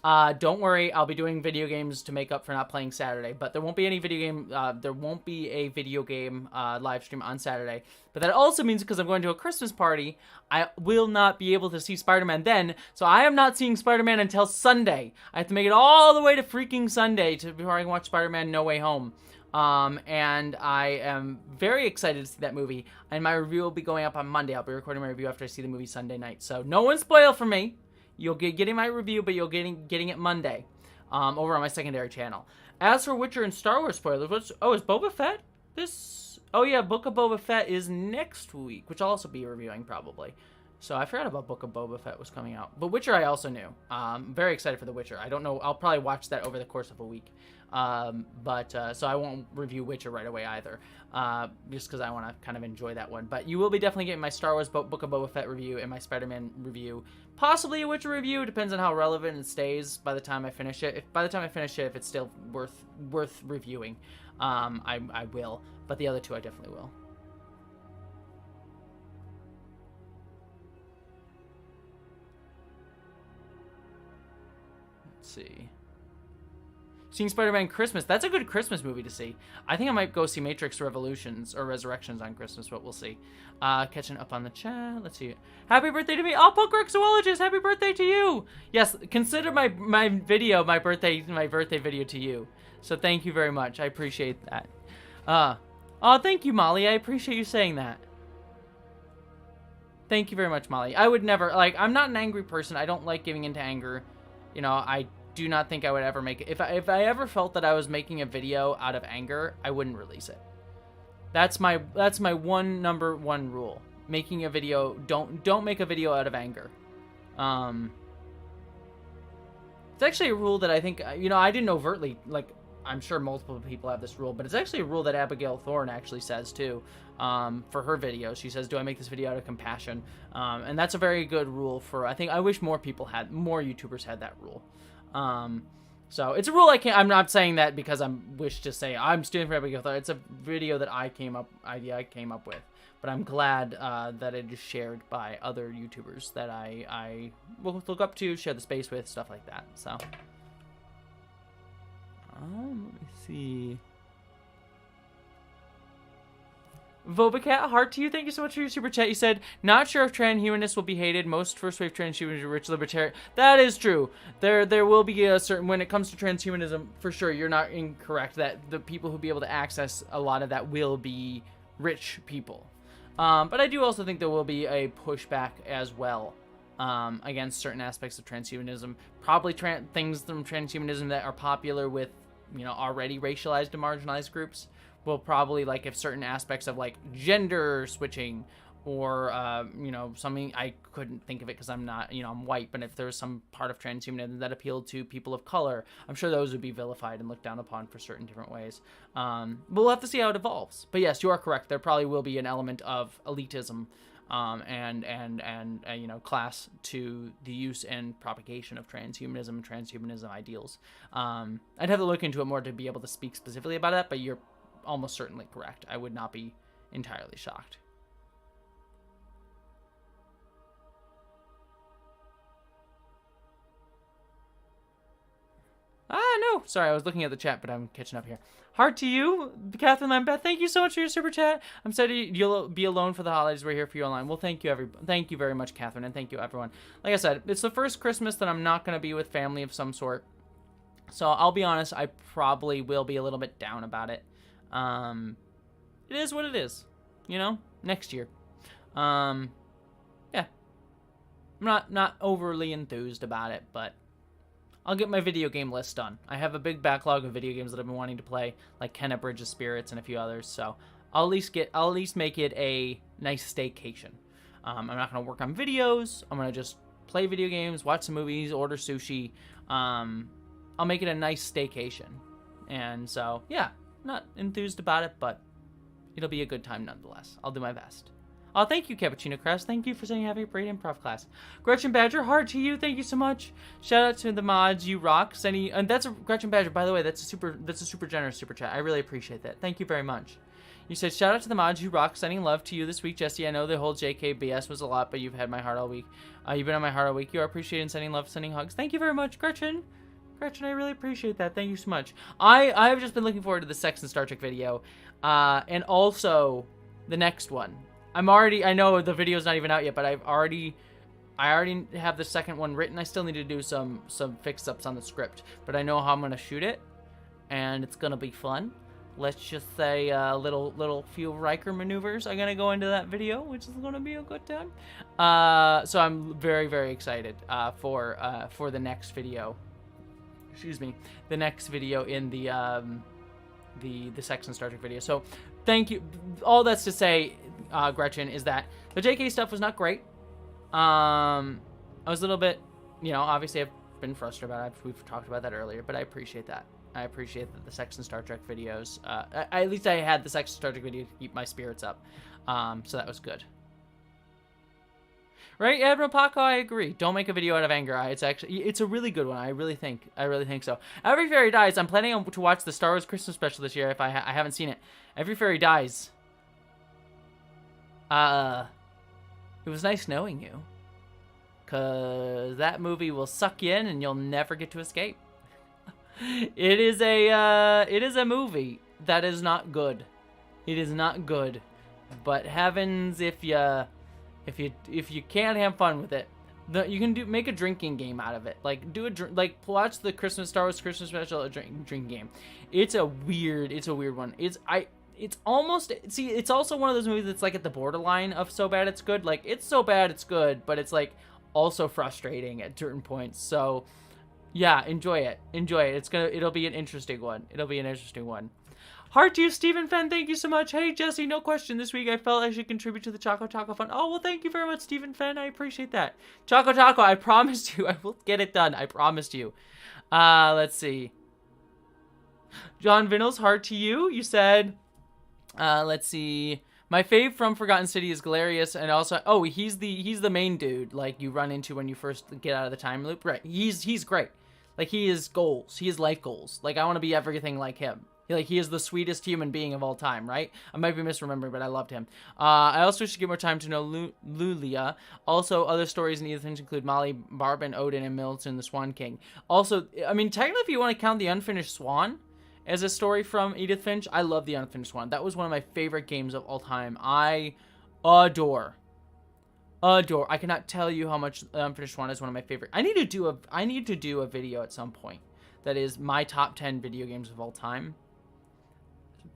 don't worry, I'll be doing video games to make up for not playing Saturday. But there won't be any video game. There won't be a video game live stream on Saturday. But that also means because I'm going to a Christmas party, I will not be able to see Spider-Man then. So I am not seeing Spider-Man until Sunday. I have to make it all the way to freaking Sunday before I can watch Spider-Man No Way Home. And I am very excited to see that movie, and my review will be going up on Monday. I'll be recording my review after I see the movie Sunday night, so no one spoil for me. You'll get getting my review, but you'll getting it Monday, over on my secondary channel. As for Witcher and Star Wars spoilers, is Boba Fett this? Oh yeah, Book of Boba Fett is next week, which I'll also be reviewing probably. So I forgot about Book of Boba Fett was coming out, but Witcher I also knew. Very excited for The Witcher. I don't know, I'll probably watch that over the course of a week. So I won't review Witcher right away either, just because I want to kind of enjoy that one. But you will be definitely getting my Star Wars Book of Boba Fett review and my Spider-Man review, possibly a Witcher review. Depends on how relevant it stays by the time I finish it. If it's still worth reviewing, I will. But the other two I definitely will. Let's see. Seeing Spider-Man Christmas. That's a good Christmas movie to see. I think I might go see Matrix Revolutions or Resurrections on Christmas, but we'll see. Catching up on the chat. Let's see. Happy birthday to me. Oh, Pokerixiologist, happy birthday to you. Yes, consider my birthday video to you. So thank you very much. I appreciate that. Oh, thank you, Molly. I appreciate you saying that. Thank you very much, Molly. I would never, I'm not an angry person. I don't like giving into anger. You know, I do not think I would ever make it. If I ever felt that I was making a video out of anger, I wouldn't release it. That's my number one rule. Making a video, don't make a video out of anger. It's actually a rule that I think, I didn't overtly, I'm sure multiple people have this rule, but it's actually a rule that Abigail Thorne actually says too, for her videos. She says, do I make this video out of compassion? And that's a very good rule I wish more YouTubers had that rule. So it's a rule I'm not saying that because I'm wish to say I'm stealing from Abigail Thorne. It's a video that I came up with, but I'm glad that it is shared by other YouTubers that I will look up to, share the space with, stuff like that. So. Let me see. Vobacat, heart to you. Thank you so much for your super chat. You said, not sure if transhumanists will be hated. Most first wave transhumanists are rich libertarian. That is true. There will be a certain, when it comes to transhumanism, for sure, you're not incorrect that the people who be able to access a lot of that will be rich people. But I do also think there will be a pushback as well. Against certain aspects of transhumanism. Probably things from transhumanism that are popular with, already racialized and marginalized groups will probably, if certain aspects of, gender switching or, something, I couldn't think of it because I'm not, I'm white, but if there was some part of transhumanism that appealed to people of color, I'm sure those would be vilified and looked down upon for certain different ways. But we'll have to see how it evolves. But yes, you are correct. There probably will be an element of elitism and class to the use and propagation of transhumanism and transhumanism ideals. I'd have to look into it more to be able to speak specifically about that, but you're almost certainly correct. I would not be entirely shocked. No. Sorry, I was looking at the chat, but I'm catching up here. Heart to you, Catherine Lambeth. Thank you so much for your super chat. I'm sorry you'll be alone for the holidays. We're here for you online. Well, thank you very much, Catherine, and thank you, everyone. Like I said, it's the first Christmas that I'm not going to be with family of some sort. So I'll be honest, I probably will be a little bit down about it. It is what it is, you know, next year. Yeah. I'm not overly enthused about it, but I'll get my video game list done. I have a big backlog of video games that I've been wanting to play, like Kenna Bridge of Spirits and a few others, so I'll at least make it a nice staycation. I'm not going to work on videos. I'm going to just play video games, watch some movies, order sushi. I'll make it a nice staycation. And so, yeah, not enthused about it, but it'll be a good time nonetheless. I'll do my best. Oh, thank you, Cappuccino Crest. Thank you for saying have a great improv class. Gretchen Badger, heart to you. Thank you so much. Shout out to the mods. You rock. And that's a Gretchen Badger, by the way. That's a super generous super chat. I really appreciate that. Thank you very much. You said, shout out to the mods. You rock. Sending love to you this week, Jessie. I know the whole JKBS was a lot, but you've had my heart all week. You've been on my heart all week. You are appreciating sending love, sending hugs. Thank you very much, Gretchen. Gretchen, I really appreciate that. Thank you so much. I've just been looking forward to the Sex and Star Trek video, and also the next one. I know the video's not even out yet, but I already have the second one written. I still need to do some fix-ups on the script, but I know how I'm gonna shoot it, and it's gonna be fun. Let's just say little few Riker maneuvers are gonna go into that video, which is gonna be a good time. So I'm very, very excited for the next video. Excuse me, the next video in the Sex and Star Trek video. So thank you. All that's to say, Gretchen, is that the JK stuff was not great. I was a little bit, obviously I've been frustrated about it. We've talked about that earlier, but I appreciate that. I appreciate that the Sex and Star Trek videos, at least I had the Sex and Star Trek video to keep my spirits up. So that was good. Right, Admiral Paco, I agree. Don't make a video out of anger. It's a really good one. I really think so. Every Fairy Dies. I'm planning to watch the Star Wars Christmas special this year if I haven't seen it. Every Fairy Dies. It was nice knowing you. 'Cause that movie will suck you in and you'll never get to escape. It is a movie that is not good. It is not good. But heavens, if you can't have fun with it, you can make a drinking game out of it. Like watch the Star Wars Christmas special, a drinking game. It's a weird one. It's also one of those movies that's like at the borderline of so bad it's good. Like it's so bad it's good, but it's like also frustrating at certain points. So yeah, enjoy it. It'll be an interesting one. Heart to you, Stephen Fenn. Thank you so much. Hey, Jessie, no question. This week I felt I should contribute to the Choco Taco Fund. Oh, well, thank you very much, Stephen Fenn. I appreciate that. Choco Taco, I promised you. I will get it done. I promised you. Let's see. John Vinnels, heart to you. You said, let's see. My fave from Forgotten City is Galerius, and also, he's the main dude, like, you run into when you first get out of the time loop. Right. He's great. Like, he has goals. He has life goals. Like, I want to be everything like him. He is the sweetest human being of all time, right? I might be misremembering, but I loved him. I also should give more time to know Lulia. Also, other stories in Edith Finch include Molly, Barbin, Odin, and Milton, the Swan King. Also, I mean, technically, if you want to count The Unfinished Swan as a story from Edith Finch, I love The Unfinished Swan. That was one of my favorite games of all time. I adore. I cannot tell you how much The Unfinished Swan is one of my favorite. I need to do a video at some point that is my top 10 video games of all time.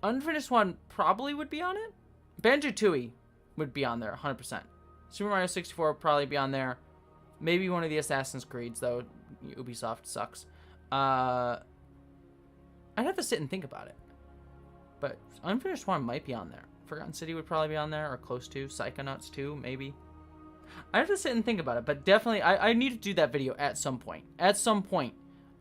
Unfinished One probably would be on it. Banjo-Tooie would be on there, 100%. Super Mario 64 would probably be on there. Maybe one of the Assassin's Creeds, though. Ubisoft sucks. I'd have to sit and think about it. But Unfinished One might be on there. Forgotten City would probably be on there, or close to. Psychonauts 2, maybe. I have to sit and think about it, but definitely, I need to do that video at some point. At some point,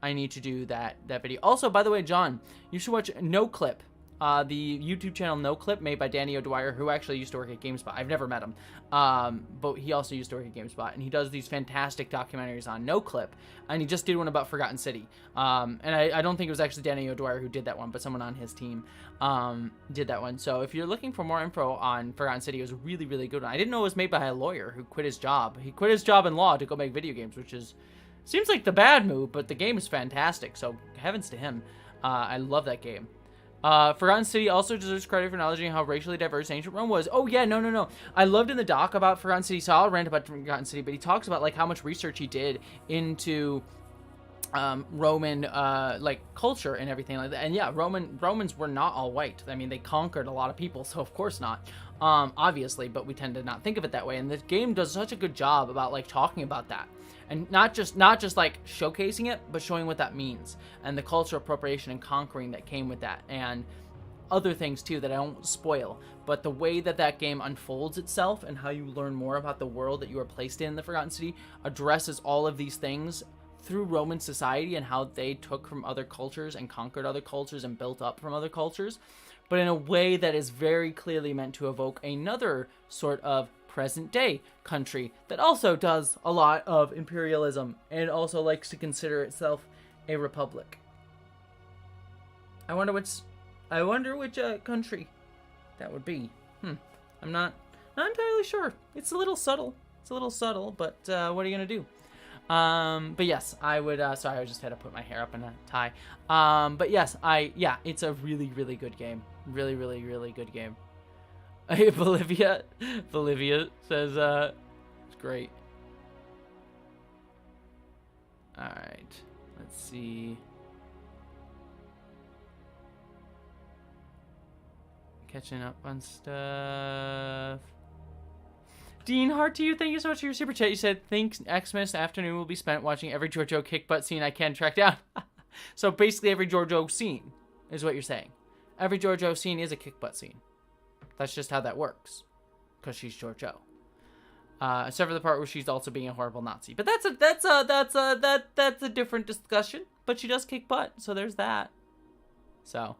I need to do that video. Also, by the way, John, you should watch No Clip. The YouTube channel No Clip, made by Danny O'Dwyer, who actually used to work at GameSpot. I've never met him, but he also used to work at GameSpot, and he does these fantastic documentaries on No Clip, and he just did one about Forgotten City, and I don't think it was actually Danny O'Dwyer who did that one, but someone on his team did that one. So if you're looking for more info on Forgotten City, it was a really, really good one. I didn't know it was made by a lawyer who quit his job. He quit his job in law to go make video games, which seems like the bad move, but the game is fantastic, so heavens to him. I love that game. Forgotten City also deserves credit for acknowledging how racially diverse ancient Rome was. Oh, yeah, no. I loved in the doc about Forgotten City, so I'll rant about Forgotten City, but he talks about, like, how much research he did into Roman like culture and everything like that. And yeah, Romans were not all white. I mean, they conquered a lot of people, so of course not. Obviously, but we tend to not think of it that way. And this game does such a good job about like talking about that, and not just like showcasing it, but showing what that means and the cultural appropriation and conquering that came with that, and other things too that I don't spoil. But the way that that game unfolds itself and how you learn more about the world that you are placed in the Forgotten City addresses all of these things through Roman society and how they took from other cultures and conquered other cultures and built up from other cultures, but in a way that is very clearly meant to evoke another sort of present day country that also does a lot of imperialism and also likes to consider itself a republic. I wonder which country that would be. I'm not entirely sure. It's a little subtle. But what are you gonna do? But yes, I would, sorry, I just had to put my hair up in a tie. But yes, it's a really, really good game. Really, really, really good game. Bolivia says, it's great. Alright, let's see. Catching up on stuff. Dean, heart to you. Thank you so much for your super chat. You said, think Xmas afternoon will be spent watching every JoJo kick butt scene I can track down. So basically every JoJo scene is what you're saying. Every JoJo scene is a kick butt scene. That's just how that works. Because she's JoJo. Except for the part where she's also being a horrible Nazi. But that's a different discussion. But she does kick butt, so there's that. So.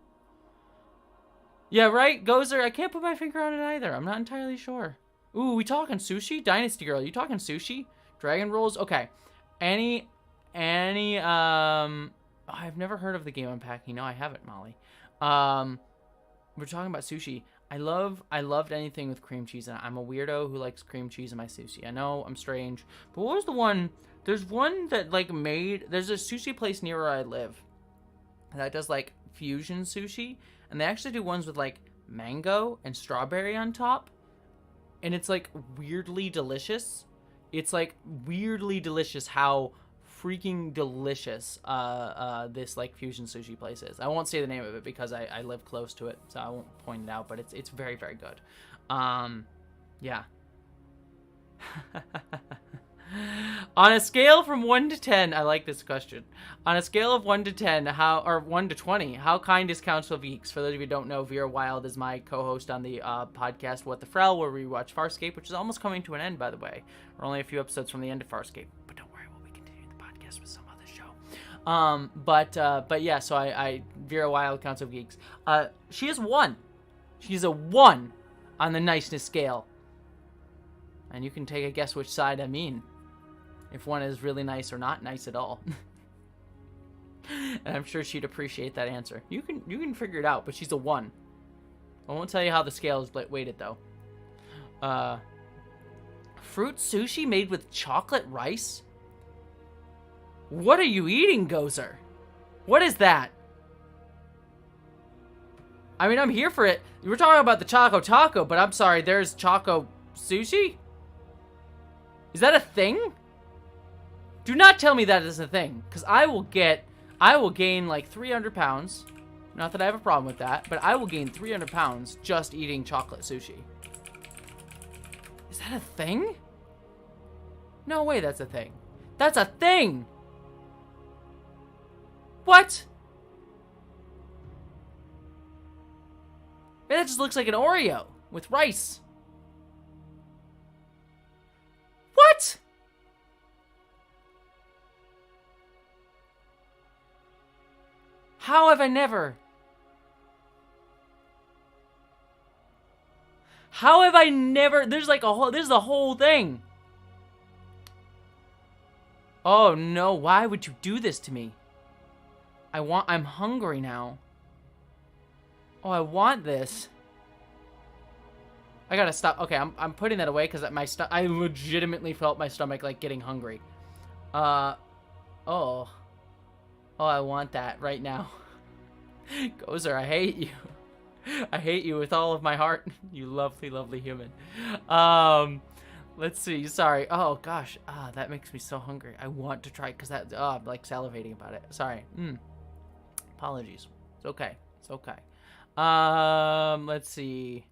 Yeah, right? Gozer, I can't put my finger on it either. I'm not entirely sure. Ooh, we talking sushi? Dynasty Girl, you talking sushi? Dragon rolls? Okay. I've never heard of the game unpacking. No, I haven't, Molly. We're talking about sushi. I loved anything with cream cheese, and I'm a weirdo who likes cream cheese in my sushi. I know I'm strange, but what was the one? There's one that like there's a sushi place near where I live that does like fusion sushi, and they actually do ones with like mango and strawberry on top. And it's like weirdly delicious. It's like weirdly delicious how freaking delicious this like fusion sushi place is. I won't say the name of it because I live close to it, so I won't point it out, but it's very, very good. Yeah. On a scale from 1 to 10, I like this question. On a scale of 1 to 10, or 1 to 20, how kind is Council of Geeks? For those of you who don't know, Vera Wild is my co-host on the podcast What the Frel, where we watch Farscape, which is almost coming to an end, by the way. We're only a few episodes from the end of Farscape, but don't worry, we'll be continuing the podcast with some other show. But yeah, so I Vera Wild, Council of Geeks. She is 1. She's a 1 on the niceness scale. And you can take a guess which side I mean. If one is really nice or not nice at all. And I'm sure she'd appreciate that answer. You can figure it out, but she's a 1. I won't tell you how the scale is weighted, though. Fruit sushi made with chocolate rice? What are you eating, Gozer? What is that? I mean, I'm here for it. You were talking about the Choco Taco, but I'm sorry, there's Choco Sushi? Is that a thing? Do not tell me that is a thing, because I will gain like 300 pounds. Not that I have a problem with that, but I will gain 300 pounds just eating chocolate sushi. Is that a thing? No way that's a thing. That's a thing! What? Man, that just looks like an Oreo with rice. What? How have I never? How have I never? There's like a whole, this is the whole thing. Oh no, why would you do this to me? I'm hungry now. Oh, I want this. I gotta stop. Okay, I'm putting that away because I legitimately felt my stomach like getting hungry. Oh, I want that right now. Gozer, I hate you. I hate you with all of my heart. You lovely, lovely human. Let's see. Sorry. Oh gosh. That makes me so hungry. I want to try because that. I'm like salivating about it. Sorry. Apologies. It's okay. It's okay. Let's see.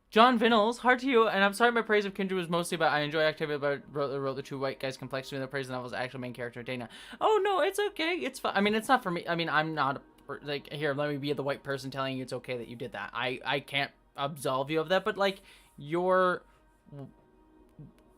John Vinnels, hard to you, and I'm sorry my praise of Kindred was mostly about I enjoy activity, but wrote the two white guys complexity, and the praise of the novel's actual main character, Dana. Oh, no, it's okay. It's fine. I mean, it's not for me. I mean, I'm not, like, here, let me be the white person telling you it's okay that you did that. I can't absolve you of that, but, like, you're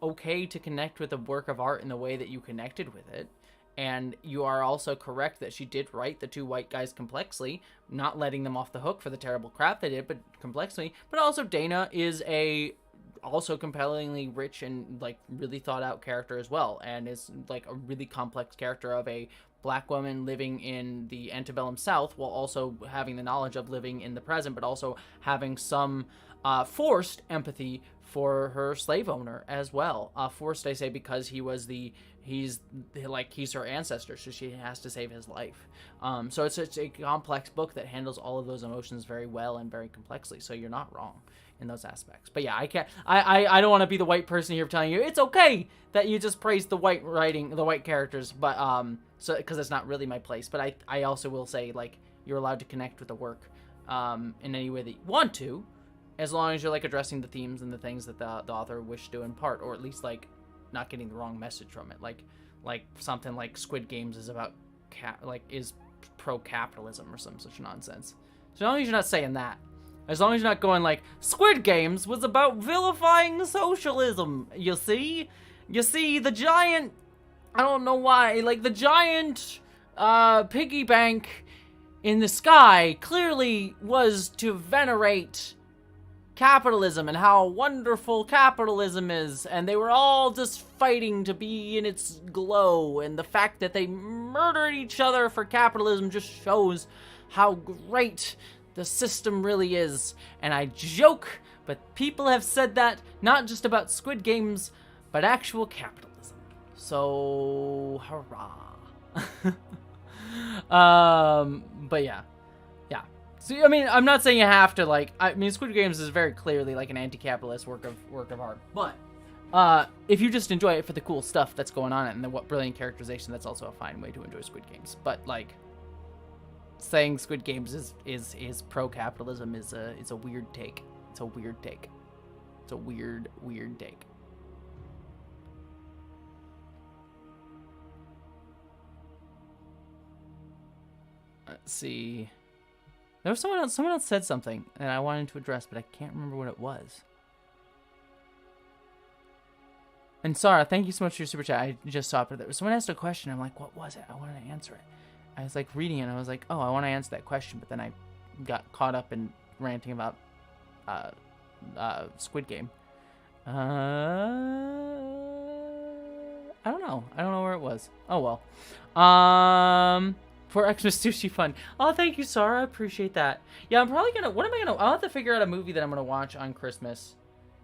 okay to connect with a work of art in the way that you connected with it. And you are also correct that she did write the two white guys complexly, not letting them off the hook for the terrible crap they did, but complexly. But also Dana is a also compellingly rich and like really thought out character as well, and is like a really complex character of a black woman living in the antebellum South while also having the knowledge of living in the present, but also having some forced empathy for her slave owner as well. Forced, I say, because he's her ancestor, so she has to save his life. So it's a complex book that handles all of those emotions very well and very complexly. So you're not wrong in those aspects. But yeah, I don't want to be the white person here telling you it's okay that you just praise the white writing, the white characters, but so because it's not really my place. But I also will say, like, you're allowed to connect with the work in any way that you want to, as long as you're like addressing the themes and the things that the author wished to impart, or at least like not getting the wrong message from it. Like something like Squid Games is about is pro-capitalism or some such nonsense. So as long as you're not saying that, as long as you're not going like Squid Games was about vilifying socialism, you see the giant, I don't know why, like the giant piggy bank in the sky clearly was to venerate capitalism and how wonderful capitalism is, and they were all just fighting to be in its glow, and the fact that they murdered each other for capitalism just shows how great the system really is. And I joke, but people have said that not just about Squid Games, but actual capitalism. So hurrah. But yeah. So, I mean, I'm not saying you have to, like, I mean, Squid Games is very clearly, like, an anti-capitalist work of art. But, if you just enjoy it for the cool stuff that's going on and the brilliant characterization, that's also a fine way to enjoy Squid Games. But, like, saying Squid Games is pro-capitalism is a weird take. It's a weird take. It's a weird take. Let's see. There was someone else said something that I wanted to address, but I can't remember what it was. And Sarah, thank you so much for your super chat. I just saw it, but someone asked a question. I'm like, what was it? I wanted to answer it. I was like reading it, and I was like, oh, I want to answer that question, but then I got caught up in ranting about Squid Game. I don't know. I don't know where it was. Oh well. For Xmas Sushi Fun. Oh, thank you, Sarah. I appreciate that. Yeah, I'm probably gonna... I'll have to figure out a movie that I'm gonna watch on Christmas.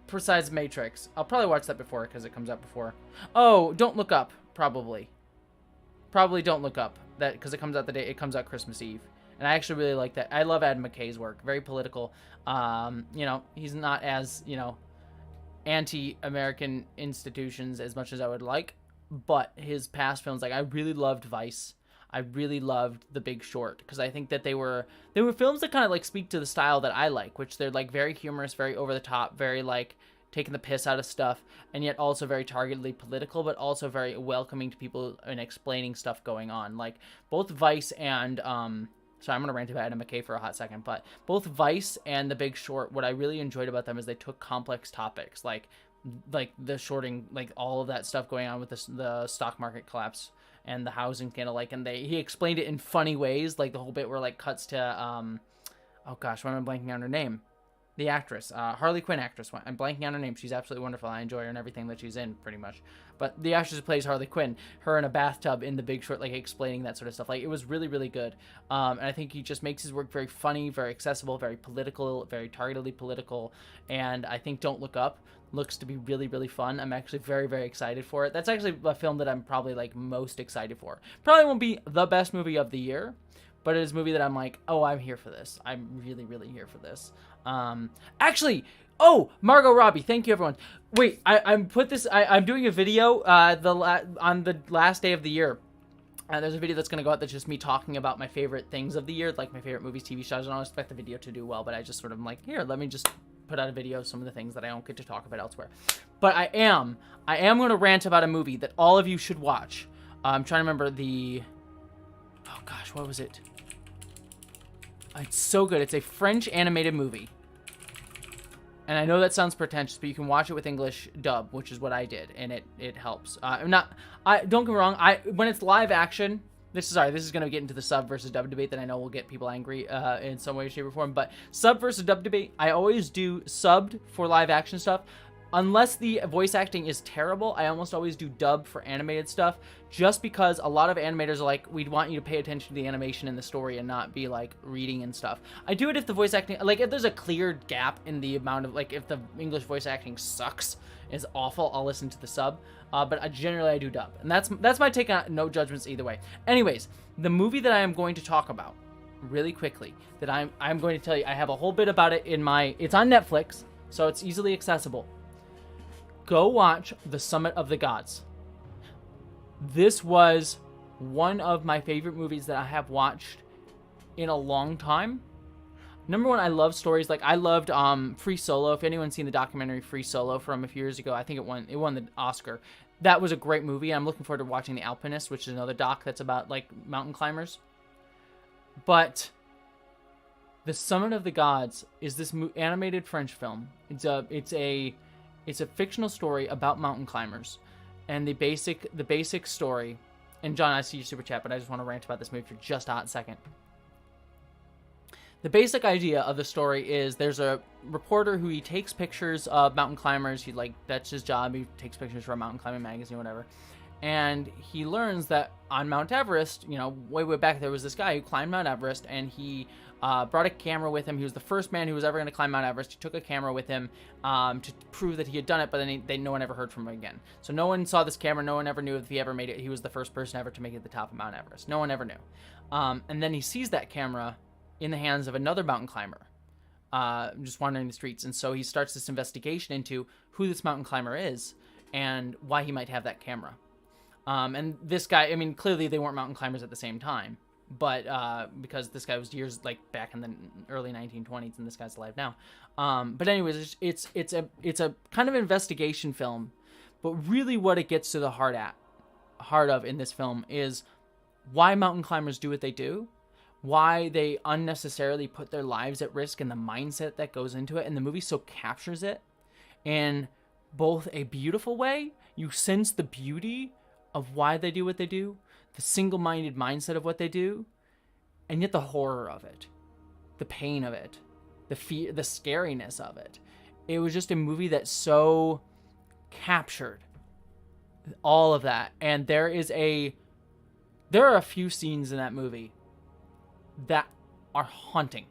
Besides Matrix. I'll probably watch that before, because it comes out before. Oh, Don't Look Up, probably. Probably Don't Look Up. That because it comes out Christmas Eve. And I actually really like that. I love Adam McKay's work. Very political. You know, he's not as, you know, anti-American institutions as much as I would like. But his past films, like, I really loved Vice. I really loved The Big Short, because I think that they were films that kind of like speak to the style that I like, which they're like very humorous, very over the top, very like taking the piss out of stuff, and yet also very targetedly political, but also very welcoming to people and explaining stuff going on. Like both Vice and sorry, I'm gonna rant about Adam McKay for a hot second, but both Vice and The Big Short, what I really enjoyed about them is they took complex topics like the shorting, like all of that stuff going on with the stock market collapse and the housing scandal, like, and he explained it in funny ways, like the whole bit where like cuts to oh gosh, why am I blanking on her name? The actress, Harley Quinn actress. I'm blanking on her name. She's absolutely wonderful. I enjoy her and everything that she's in, pretty much. But the actress who plays Harley Quinn, her in a bathtub in The Big Short, like explaining that sort of stuff. Like it was really, really good. And I think he just makes his work very funny, very accessible, very political, very targetedly political. And I think Don't Look Up looks to be really, really fun. I'm actually very, very excited for it. That's actually a film that I'm probably like most excited for. Probably won't be the best movie of the year, but it is a movie that I'm like, oh, I'm here for this. I'm really, really here for this. Actually, oh, Margot Robbie. Thank you, everyone. Wait, I'm doing a video on the last day of the year. There's a video that's going to go out that's just me talking about my favorite things of the year, like my favorite movies, TV shows. I don't expect the video to do well, but I just sort of am like, here, let me just put out a video of some of the things that I don't get to talk about elsewhere. But I am going to rant about a movie that all of you should watch. I'm trying to remember oh gosh, what was it? It's so good. It's a French animated movie. And I know that sounds pretentious, but you can watch it with English dub, which is what I did, and it helps. Don't get me wrong. When it's live action, this is going to get into the sub versus dub debate that I know will get people angry in some way, shape, or form. But sub versus dub debate, I always do subbed for live action stuff. Unless the voice acting is terrible, I almost always do dub for animated stuff, just because a lot of animators are like, we'd want you to pay attention to the animation and the story and not be like reading and stuff. I do it if the voice acting, like if there's a clear gap in the amount of, like if the English voice acting sucks, is awful, I'll listen to the sub. But generally I do dub. And that's my take on it. No judgments either way. Anyways, the movie that I am going to talk about really quickly, that I'm going to tell you, I have a whole bit about it it's on Netflix, so it's easily accessible. Go watch The Summit of the Gods. This was one of my favorite movies that I have watched in a long time. Number one, I love stories. Like, I loved Free Solo. If anyone's seen the documentary Free Solo from a few years ago, I think it won the Oscar. That was a great movie. I'm looking forward to watching The Alpinist, which is another doc that's about, like, mountain climbers. But The Summit of the Gods is this animated French film. It's a fictional story about mountain climbers, and the basic story. And John, I see your super chat, but I just want to rant about this movie for just a hot second. The basic idea of the story is there's a reporter who he takes pictures of mountain climbers. That's his job. He takes pictures for a mountain climbing magazine or whatever. And he learns that on Mount Everest, way back, there was this guy who climbed Mount Everest, and he brought a camera with him. He was the first man who was ever going to climb Mount Everest. He took a camera with him to prove that he had done it, but then no one ever heard from him again. So no one saw this camera. No one ever knew if he ever made it. He was the first person ever to make it to the top of Mount Everest. No one ever knew. And then he sees that camera in the hands of another mountain climber, just wandering the streets. And so he starts this investigation into who this mountain climber is and why he might have that camera. And this guy, clearly they weren't mountain climbers at the same time, but because this guy was years back in the early 1920s, and this guy's alive now. But anyways, it's a kind of investigation film, but really what it gets to the heart of in this film is why mountain climbers do what they do, why they unnecessarily put their lives at risk, and the mindset that goes into it. And the movie so captures it in both a beautiful way. You sense the beauty of why they do what they do, the single-minded mindset of what they do, and yet the horror of it, the pain of it, the fear, the scariness of it. It was just a movie that so captured all of that. And there are a few scenes in that movie that are haunting,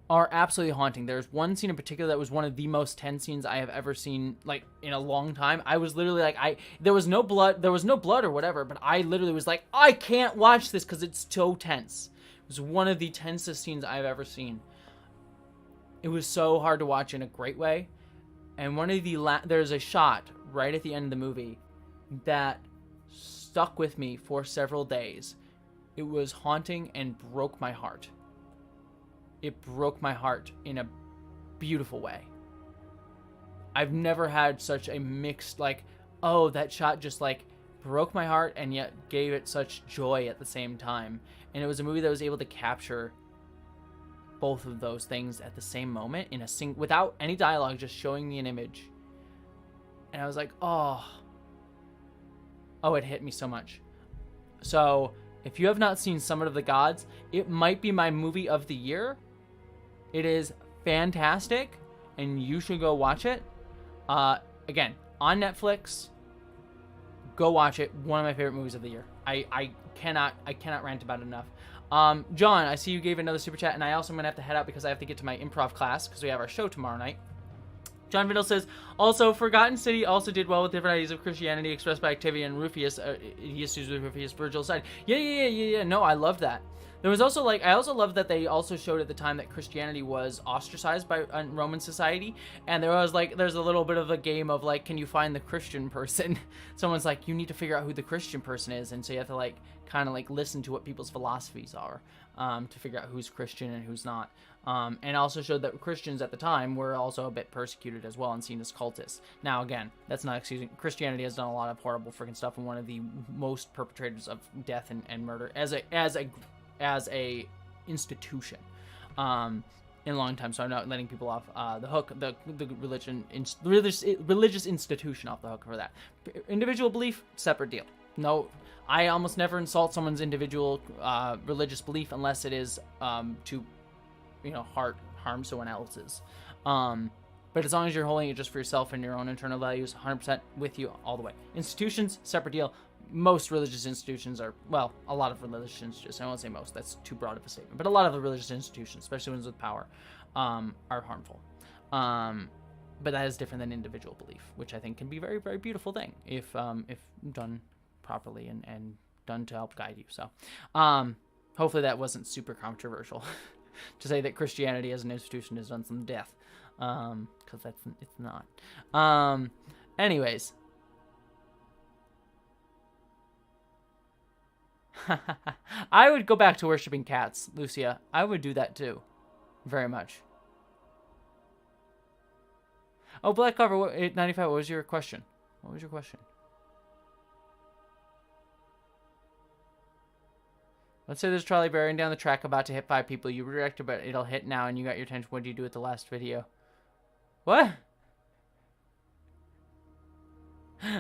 are absolutely haunting. There's one scene in particular that was one of the most tense scenes I have ever seen, in a long time. I was literally there was no blood or whatever, but I literally was like, I can't watch this because it's so tense. It was one of the tensest scenes I've ever seen. It was so hard to watch in a great way. And there's a shot right at the end of the movie that stuck with me for several days. It was haunting and broke my heart. It broke my heart in a beautiful way. I've never had such a mixed, that shot just broke my heart and yet gave it such joy at the same time. And it was a movie that was able to capture both of those things at the same moment without any dialogue, just showing me an image. And I was like, oh, it hit me so much. So if you have not seen Summit of the Gods, it might be my movie of the year. It is fantastic, and you should go watch it. Again, on Netflix. Go watch it. One of my favorite movies of the year. I cannot rant about it enough. John, I see you gave another super chat, and I also am going to have to head out because I have to get to my improv class because we have our show tomorrow night. John Viddle says, also, Forgotten City also did well with different ideas of Christianity expressed by Octavian and Rufius. He issues with Rufius' Virgil's side. Yeah. No, I loved that. There was also like, I also love that they also showed at the time that Christianity was ostracized by Roman society, and there was like, there's a little bit of a game of like, can you find the Christian person? Someone's like, you need to figure out who the Christian person is, and so you have to like kind of like listen to what people's philosophies are to figure out who's Christian and who's not. And also showed that Christians at the time were also a bit persecuted as well and seen as cultists. Now, again, that's not excusing. Christianity has done a lot of horrible freaking stuff, and one of the most perpetrators of death and murder as a institution in a long time. So I'm not letting people off the hook, the religious institution off the hook for that. Individual belief, separate deal. No, I almost never insult someone's individual religious belief unless it is to, you know, harm someone else's. But as long as you're holding it just for yourself and your own internal values, 100% with you all the way. Institutions, separate deal. Most religious institutions are, well, a lot of religious institutions, I won't say most, that's too broad of a statement, but a lot of the religious institutions, especially ones with power, are harmful. But that is different than individual belief, which I think can be a very, very beautiful thing if done properly and done to help guide you. So hopefully that wasn't super controversial to say that Christianity as an institution has done some death, because it's not. Anyways. I would go back to worshiping cats, Lucia. I would do that too. Very much. Oh, Black Cover 895, what was your question? What was your question? Let's say there's a trolley bearing down the track about to hit 5 people. You redirected, but it'll hit now and you got your attention. What did you do with the last video? What?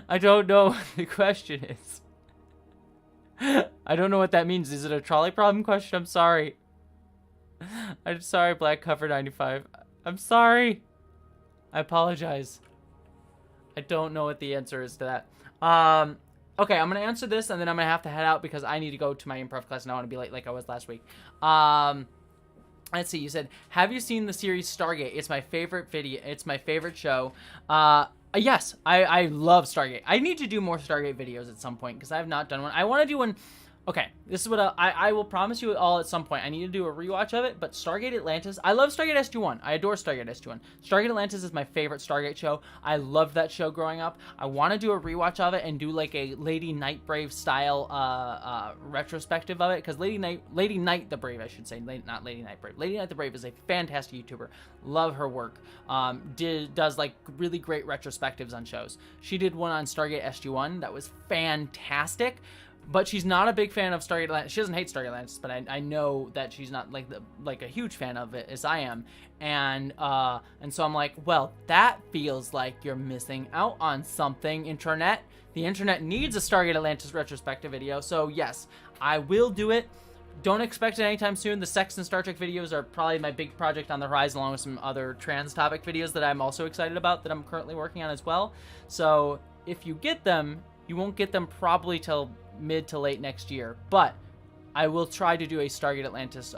I don't know what the question is. I don't know what that means. Is it a trolley problem question? I'm sorry. I'm sorry, Black Cover 95. I'm sorry. I apologize. I don't know what the answer is to that. Okay, I'm going to answer this, and then I'm going to have to head out because I need to go to my improv class, and I want to be late like I was last week. Let's see. You said, have you seen the series Stargate? It's my favorite video. It's my favorite show. Yes, I love Stargate. I need to do more Stargate videos at some point because I have not done one. I want to do one. Okay, this is what I will promise you all at some point. I need to do a rewatch of it, but Stargate Atlantis, I love Stargate SG-1. I adore Stargate SG-1. Stargate Atlantis is my favorite Stargate show. I loved that show growing up. I want to do a rewatch of it and do like a Lady Nightbrave style retrospective of it, because Lady Night the Brave, I should say, not Lady Nightbrave. Lady Night the Brave is a fantastic YouTuber. Love her work. Does like really great retrospectives on shows. She did one on Stargate SG-1 that was fantastic. But she's not a big fan of Stargate Atlantis. She doesn't hate Stargate Atlantis, but I know that she's not like a huge fan of it as I am. And so I'm like, well, that feels like you're missing out on something, internet. The internet needs a Stargate Atlantis retrospective video. So yes, I will do it. Don't expect it anytime soon. The Sex and Star Trek videos are probably my big project on the horizon, along with some other trans topic videos that I'm also excited about that I'm currently working on as well. So if you get them, you won't get them probably till mid to late next year, but I will try to do a Stargate Atlantis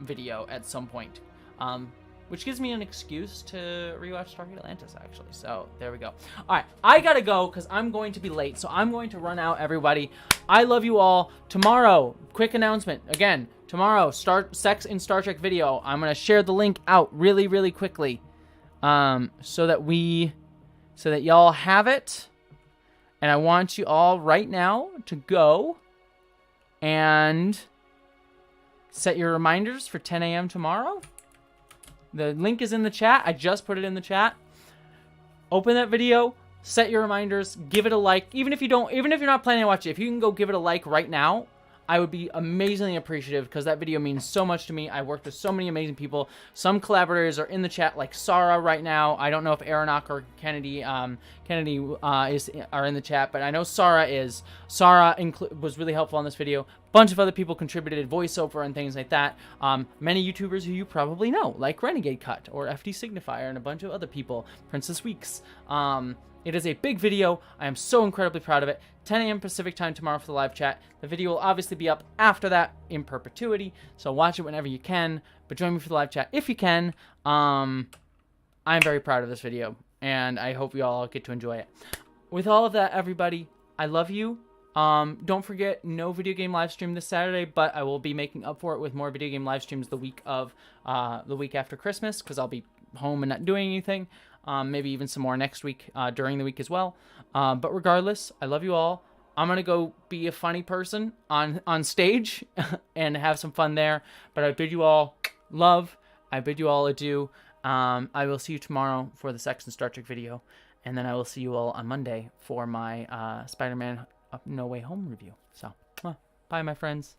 video at some point, which gives me an excuse to rewatch Stargate Atlantis, actually. So there we go. All right, I gotta go because I'm going to be late, so I'm going to run out, everybody. I love you all. Tomorrow, quick announcement again. Tomorrow, Sex in Star Trek video. I'm gonna share the link out really, really quickly, so that y'all have it. And I want you all right now to go and set your reminders for 10 a.m. tomorrow. The link is in the chat. I just put it in the chat. Open that video, set your reminders, give it a like. Even if you're not planning to watch it, if you can go give it a like right now, I would be amazingly appreciative because that video means so much to me. I worked with so many amazing people. Some collaborators are in the chat, like Sarah right now. I don't know if Aronach or Kennedy are in the chat, but I know Sarah is. Sarah was really helpful on this video. A bunch of other people contributed voiceover and things like that. Many YouTubers who you probably know, like Renegade Cut or FD Signifier and a bunch of other people. Princess Weeks. It is a big video. I am so incredibly proud of it. 10 a.m. Pacific time tomorrow for the live chat. The video will obviously be up after that in perpetuity, so watch it whenever you can, but join me for the live chat if you can. I'm very proud of this video, and I hope you all get to enjoy it. With all of that, everybody, I love you. Don't forget, no video game live stream this Saturday, but I will be making up for it with more video game live streams the week after Christmas, because I'll be home and not doing anything. Maybe even some more next week, during the week as well. But regardless, I love you all. I'm going to go be a funny person on stage and have some fun there. But I bid you all love. I bid you all adieu. I will see you tomorrow for the Sex and Star Trek video. And then I will see you all on Monday for my Spider-Man No Way Home review. So, bye, my friends.